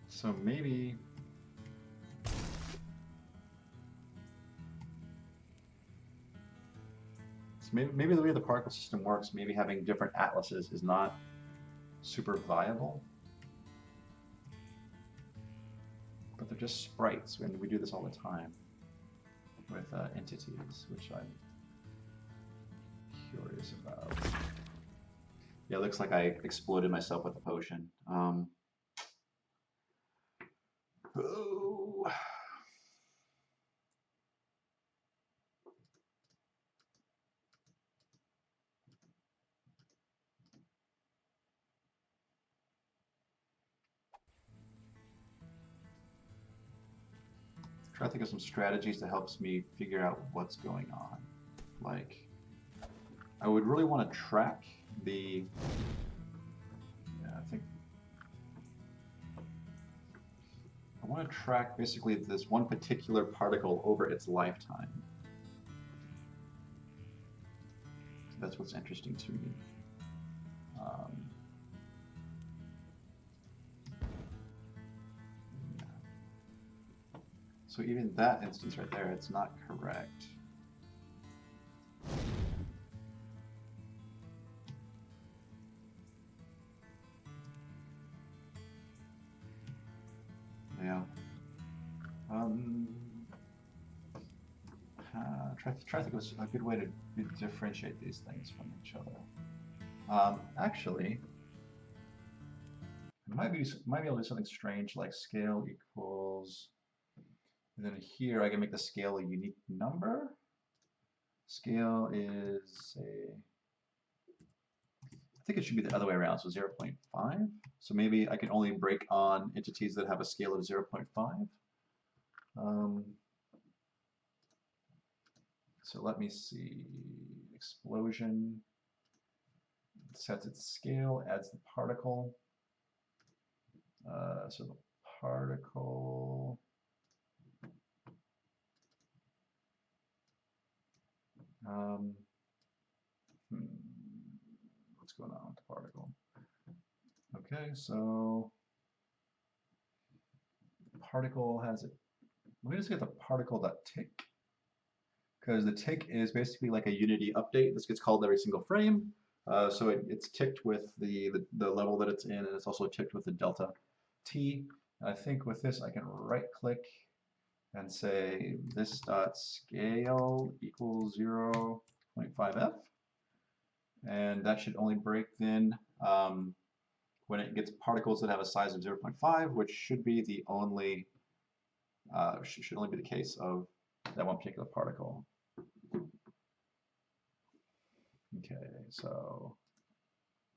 Speaker 1: So maybe maybe the way the particle system works, maybe having different atlases is not super viable. But they're just sprites, and we do this all the time with entities, which I'm curious about. Yeah, it looks like I exploded myself with a potion. Oh. Try to think of some strategies that helps me figure out what's going on. Like, I would really want to track the. Yeah, I think I want to track basically this one particular particle over its lifetime. That's what's interesting to me. So even that instance right there, it's not correct. Yeah. Try to think of a good way to differentiate these things from each other. Actually, might be able to do something strange like scale equals, and then here I can make the scale a unique number. Scale is a, I think it should be the other way around, so 0.5. So maybe I can only break on entities that have a scale of 0.5. So let me see, explosion sets its scale, adds the particle. So the particle, what's going on with the particle? Okay, so particle has it. Let me just get the particle.tick, because the tick is basically like a Unity update. This gets called every single frame. So it's ticked with the level that it's in, and it's also ticked with the delta t. And I think with this, I can right click and say this dot scale equals 0.5f, and that should only break then when it gets particles that have a size of 0.5, which should be the only should only be the case of that one particular particle. Okay, so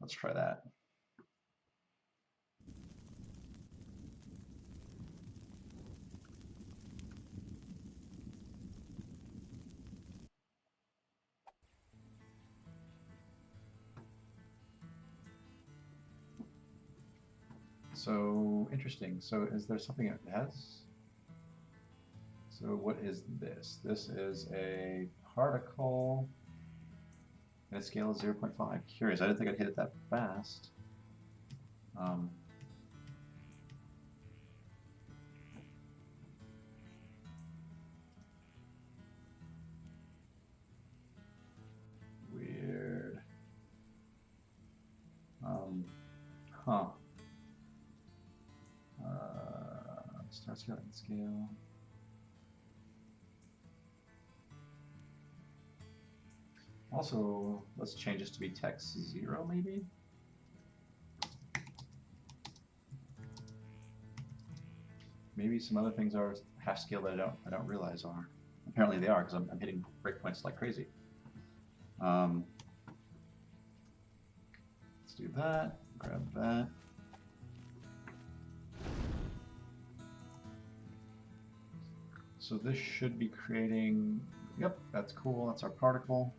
Speaker 1: let's try that. So interesting. So is there something it has? So what is this? This is a particle and a scale of 0.5. Curious, I didn't think I'd hit it that fast. Weird. Huh. Start scale and scale. Also, let's change this to be text 0 maybe? Maybe some other things are half scale that I don't realize are. Apparently they are, because I'm hitting breakpoints like crazy. Let's do that, grab that. So this should be creating, yep, that's cool, that's our particle.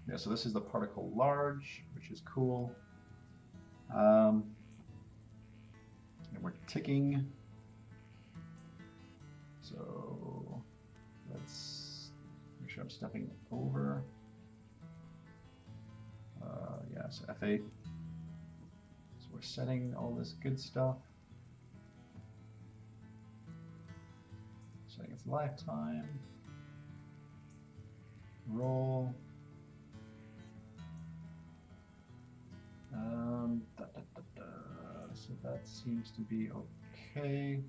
Speaker 1: Yeah, so this is the particle large, which is cool. And we're ticking. So let's make sure I'm stepping over. Yeah, so F8. So we're setting all this good stuff. Setting its lifetime. Roll. So that seems to be okay.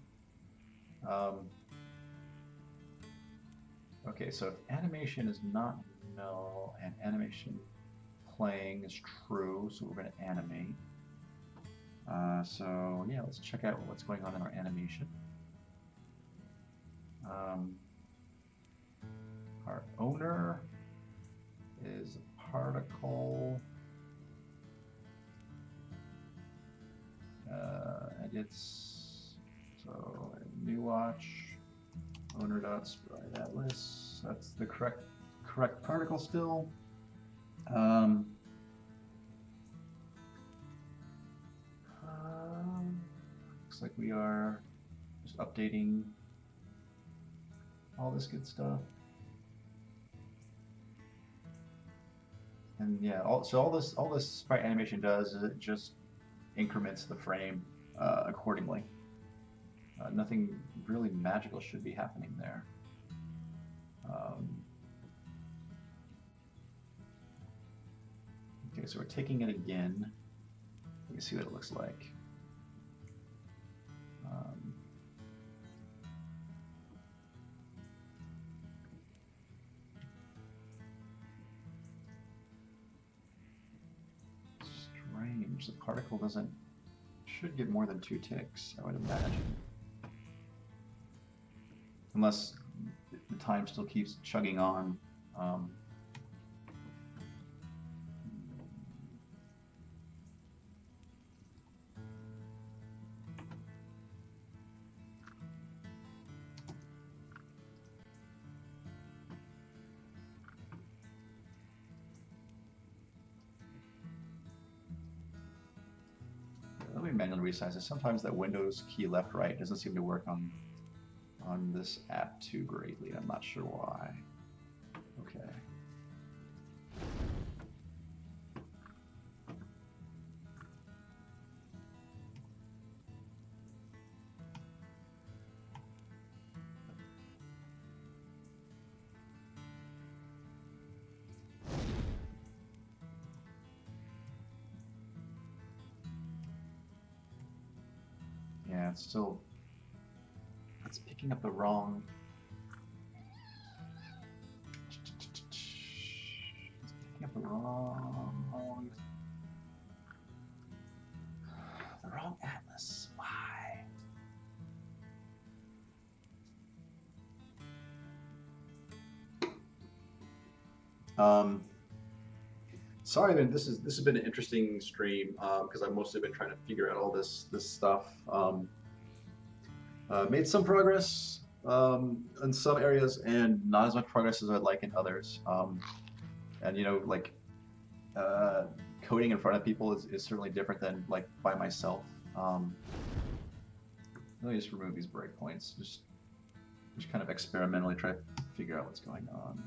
Speaker 1: Okay, so if animation is not null and animation playing is true, so we're going to animate. So yeah, let's check out what's going on in our animation. Our owner is a particle, and it's so new watch owner dot sprite atlas. That's the correct particle still. Looks like we are just updating all this good stuff. And yeah, so all this sprite animation does is it just increments the frame accordingly. Nothing really magical should be happening there. Okay, so we're taking it again. Let me see what it looks like. Strange. The particle should get more than 2 ticks, I would imagine. Unless the time still keeps chugging on. Let me manually resize this. Sometimes that Windows key left right doesn't seem to work on this app too greatly. I'm not sure why. Okay. it's picking up the wrong. It's picking up the wrong atlas. Why? Sorry, man. This has been an interesting stream because I've mostly been trying to figure out all this stuff. Made some progress in some areas, and not as much progress as I'd like in others. And you know, like uh, coding in front of people is certainly different than like by myself. Let me just remove these breakpoints. Just kind of experimentally try to figure out what's going on.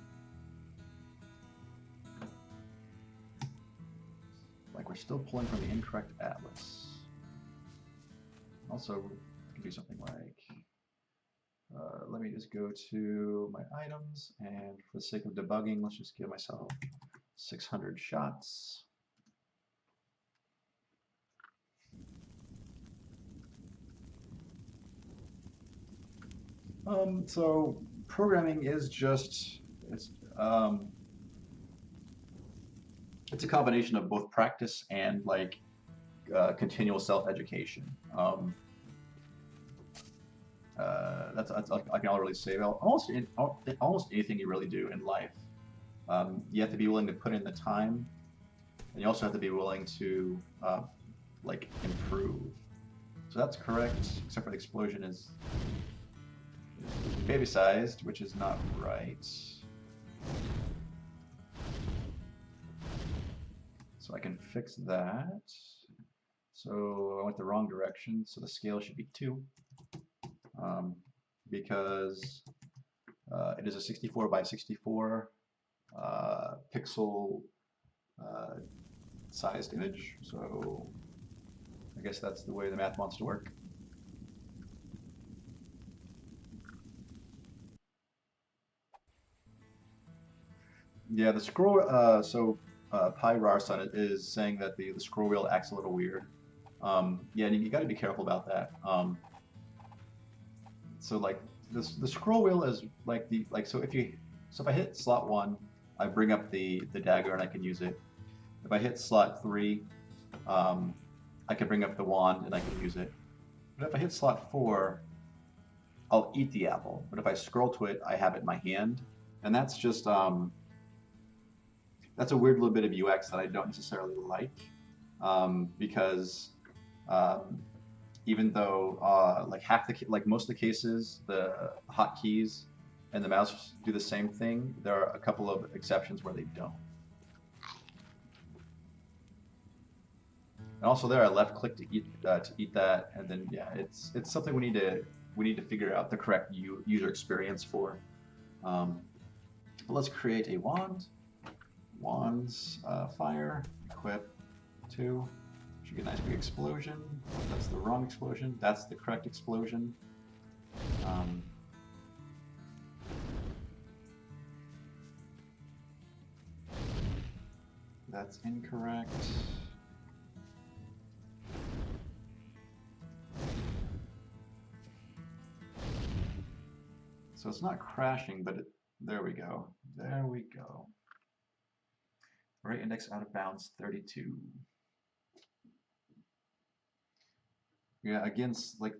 Speaker 1: Like we're still pulling from the incorrect atlas. Also, I can do something like, let me just go to my items, and for the sake of debugging, let's just give myself 600 shots. So programming is just, it's a combination of both practice and like continual self-education. That's I can really say. Well, almost anything you really do in life, you have to be willing to put in the time, and you also have to be willing to like improve. So that's correct, except for the explosion is baby-sized, which is not right. So I can fix that. So I went the wrong direction, so the scale should be 2. Because it is a 64 by 64 pixel sized image, so I guess that's the way the math wants to work. Yeah, the scroll, PyRarSun is saying that the scroll wheel acts a little weird. Yeah, and you got to be careful about that. So like the scroll wheel is like so if I hit slot 1, I bring up the dagger and I can use it. If I hit slot 3, I can bring up the wand and I can use it. But if I hit slot 4, I'll eat the apple. But if I scroll to it, I have it in my hand, and that's just that's a weird little bit of UX that I don't necessarily like, because even though like most of the cases, the hotkeys and the mouse do the same thing, there are a couple of exceptions where they don't. And also there, I left click to eat that, and then yeah, it's something we need to figure out the correct user experience for. But let's create a wand. Wands, fire, equip 2. Should get a nice big explosion. That's the wrong explosion. That's the correct explosion. That's incorrect. So it's not crashing, but there we go. There we go. Array index out of bounds 32. Yeah, again, like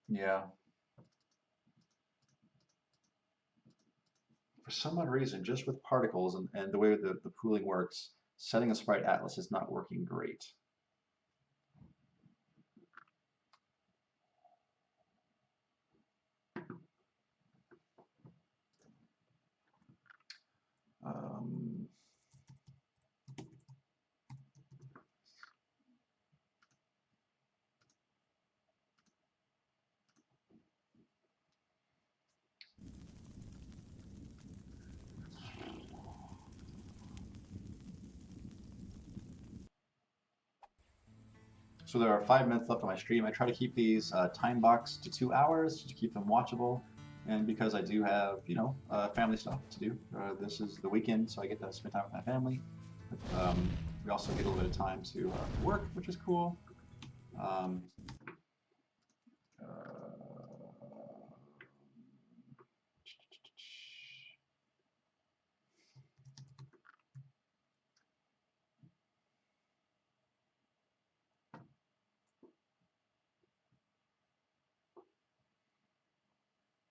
Speaker 1: yeah. For some odd reason, just with particles and the way the pooling works, setting a sprite atlas is not working great. So there are 5 minutes left on my stream. I try to keep these time boxed to 2 hours to keep them watchable. And because I do have, family stuff to do. This is the weekend, so I get to spend time with my family. We also get a little bit of time to work, which is cool. Um,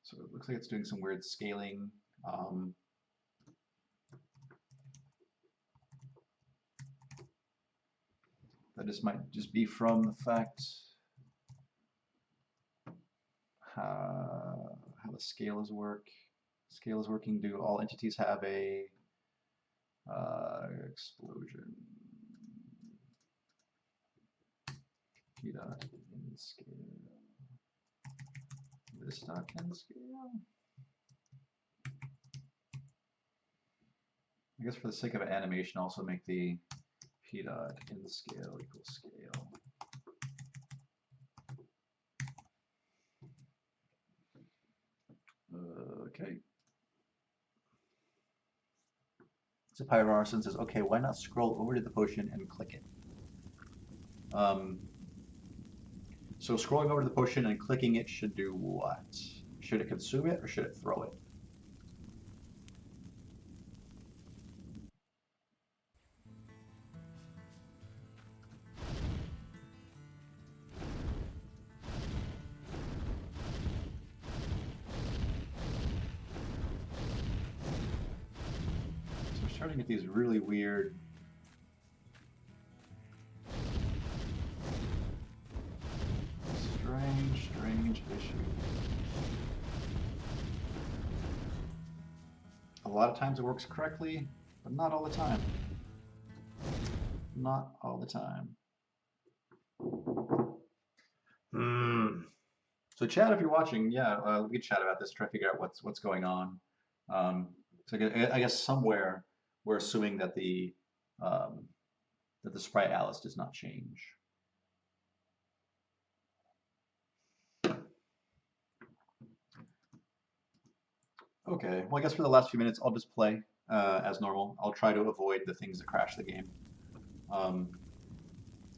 Speaker 1: so it looks like it's doing some weird scaling. That just might just be from the fact how the scales work. Scale is working. Do all entities have a explosion? P dot in scale. This dot in scale. I guess for the sake of animation, also make the P dot in scale equals scale. Okay. So Pyroarson says, okay, why not scroll over to the potion and click it? So scrolling over to the potion and clicking it should do what? Should it consume it or should it throw it? So we're starting to get these really weird strange issue. A lot of times it works correctly, but not all the time. Not all the time. So chat, if you're watching, yeah, we can chat about this, try to figure out what's going on. So I guess somewhere we're assuming that the sprite Alice does not change. Okay, well I guess for the last few minutes I'll just play as normal. I'll try to avoid the things that crash the game.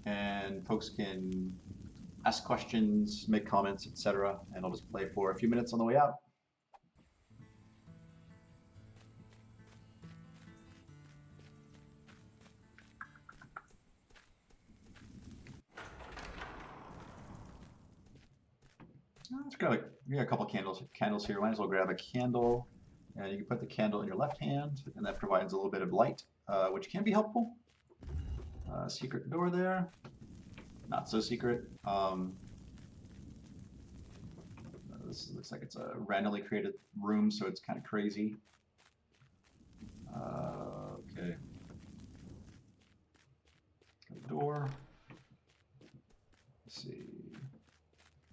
Speaker 1: And folks can ask questions, make comments, etc. And I'll just play for a few minutes on the way out. Let's grab we got a couple candles here. Might as well grab a candle, and you can put the candle in your left hand, and that provides a little bit of light, which can be helpful. Secret door there, not so secret. This looks like it's a randomly created room, so it's kind of crazy. Okay. Door. Let's see.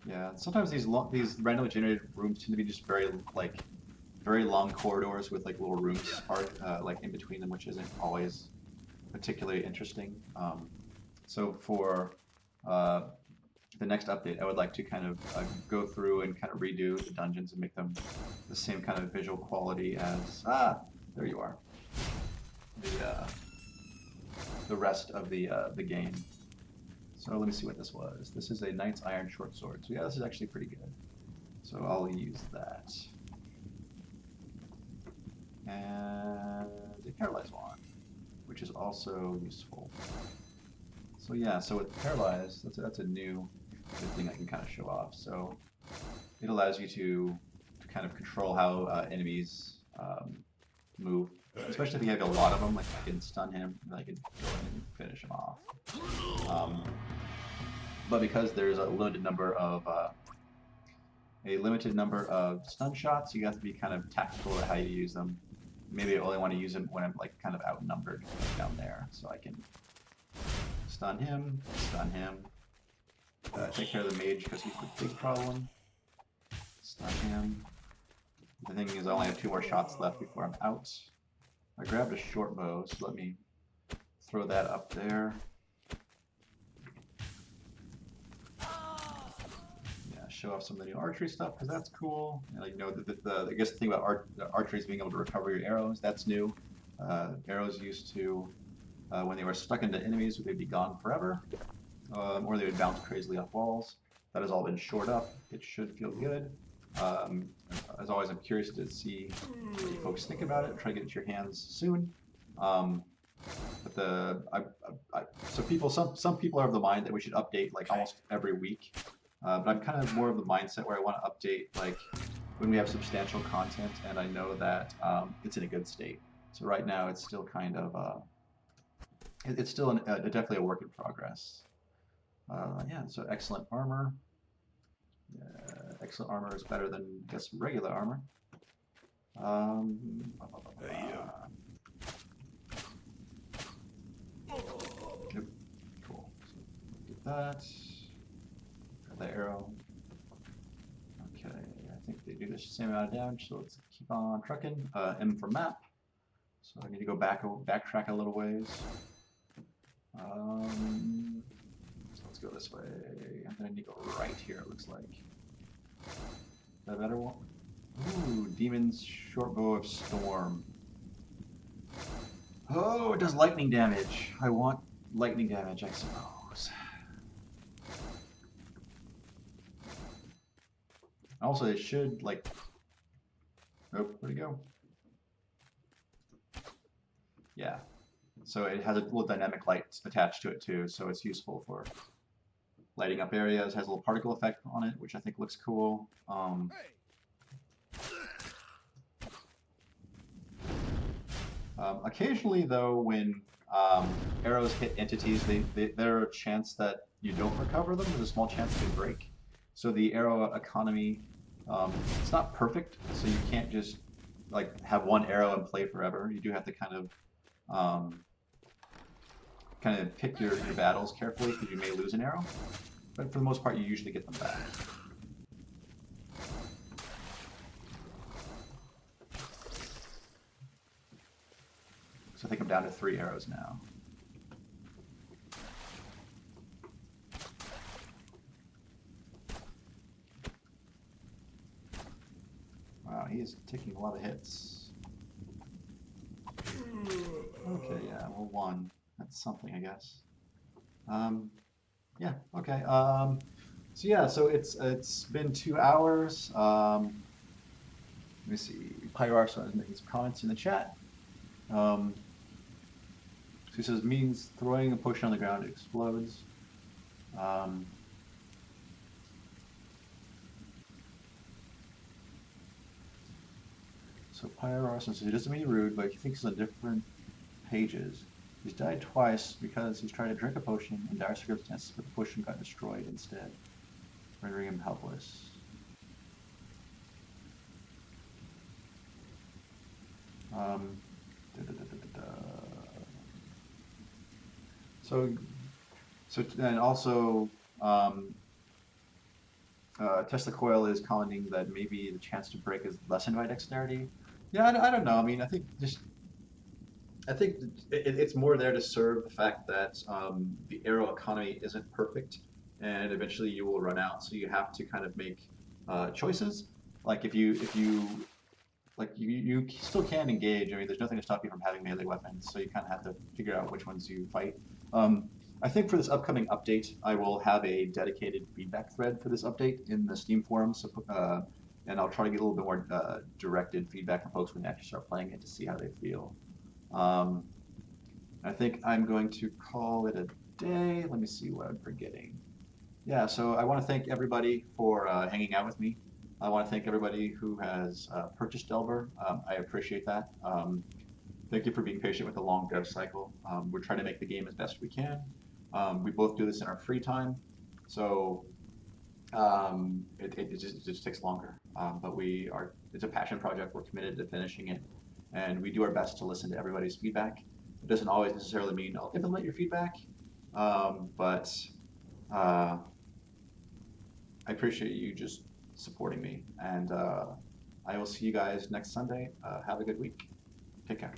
Speaker 1: Yeah, sometimes these randomly generated rooms tend to be just very long corridors with like little rooms like in between them, which isn't always particularly interesting. So for the next update, I would like to kind of go through and kind of redo the dungeons and make them the same kind of visual quality as there you are, the rest of the game. So let me see what this was. This is a Knight's Iron Short Sword. So yeah, this is actually pretty good. So I'll use that. And a Paralyze Wand, which is also useful. So yeah, so with Paralyze, that's a new good thing I can kind of show off. So it allows you to kind of control how enemies move. Especially if you have a lot of them, like I can stun him, and I can go in and finish him off. But because there's a limited number of stun shots, you have to be kind of tactical at how you use them. Maybe I only want to use them when I'm like kind of outnumbered down there, so I can stun him, take care of the mage because he's the big problem. Stun him. The thing is, I only have 2 more shots left before I'm out. I grabbed a short bow, so let me throw that up there. Yeah, show off some of the new archery stuff because that's cool. And, you know, I guess the thing about archery is being able to recover your arrows. That's new. Arrows used to When they were stuck into enemies, they'd be gone forever, or they would bounce crazily off walls. That has all been shored up. It should feel good. Um, as always, I'm curious to see what you folks think about it. Try to get it to your hands soon. Um, but so some people are of the mind that we should update like almost every week. But I'm kind of more of the mindset where I want to update like when we have substantial content and I know that it's in a good state. So right now it's still kind of it's still definitely a work in progress. Yeah, so excellent armor. Excellent armor is better than, I guess, regular armor. Um, Yep, cool. So get that. Got the arrow. Okay, I think they do the same amount of damage, so let's keep on trucking. M for map. So I need to go backtrack a little ways. So let's go this way. I'm gonna need to go right here, it looks like. Is that a better one? Ooh, Demon's Shortbow of Storm. Oh, it does lightning damage. I want lightning damage, I suppose. Also, it should, like... Nope, where'd it go? Yeah. So it has a little dynamic light attached to it, too, so it's useful for lighting up areas. Has a little particle effect on it, which I think looks cool. Occasionally, though, when arrows hit entities, there are a chance that you don't recover them. There's a small chance they break. So the arrow economy, it's not perfect, so you can't just like have one arrow and play forever. You do have to kind of pick your battles carefully because you may lose an arrow. But for the most part, you usually get them back. So I think I'm down to 3 arrows now. Wow, he is taking a lot of hits. Okay, yeah, well, 1. That's something, I guess. Yeah, okay. So yeah, so it's been 2 hours. Let me see. Pyroarson is making some comments in the chat. So he says, means throwing a potion on the ground, it explodes. So Pyroarson says he doesn't mean rude, but he thinks on different pages. He's died twice because he's tried to drink a potion in dire circumstances, but the potion got destroyed instead, rendering him helpless. So and also Tesla Coil is commenting that maybe the chance to break is lessened by dexterity. Yeah, I don't know. I mean, I think it's more there to serve the fact that the arrow economy isn't perfect, and eventually you will run out. So you have to kind of make choices. Like if you like you still can engage. I mean, there's nothing to stop you from having melee weapons. So you kind of have to figure out which ones you fight. I think for this upcoming update, I will have a dedicated feedback thread for this update in the Steam forums. So, and I'll try to get a little bit more directed feedback from folks when they actually start playing it to see how they feel. I think I'm going to call it a day. Let me see what I'm forgetting. Yeah, so I want to thank everybody for hanging out with me. I want to thank everybody who has purchased Delver. I appreciate that. Thank you for being patient with the long dev cycle. We're trying to make the game as best we can. We both do this in our free time, so it just takes longer. But it's a passion project. We're committed to finishing it, and we do our best to listen to everybody's feedback. It doesn't always necessarily mean I'll implement your feedback, but I appreciate you just supporting me, and I will see you guys next Sunday. Have a good week. Take care.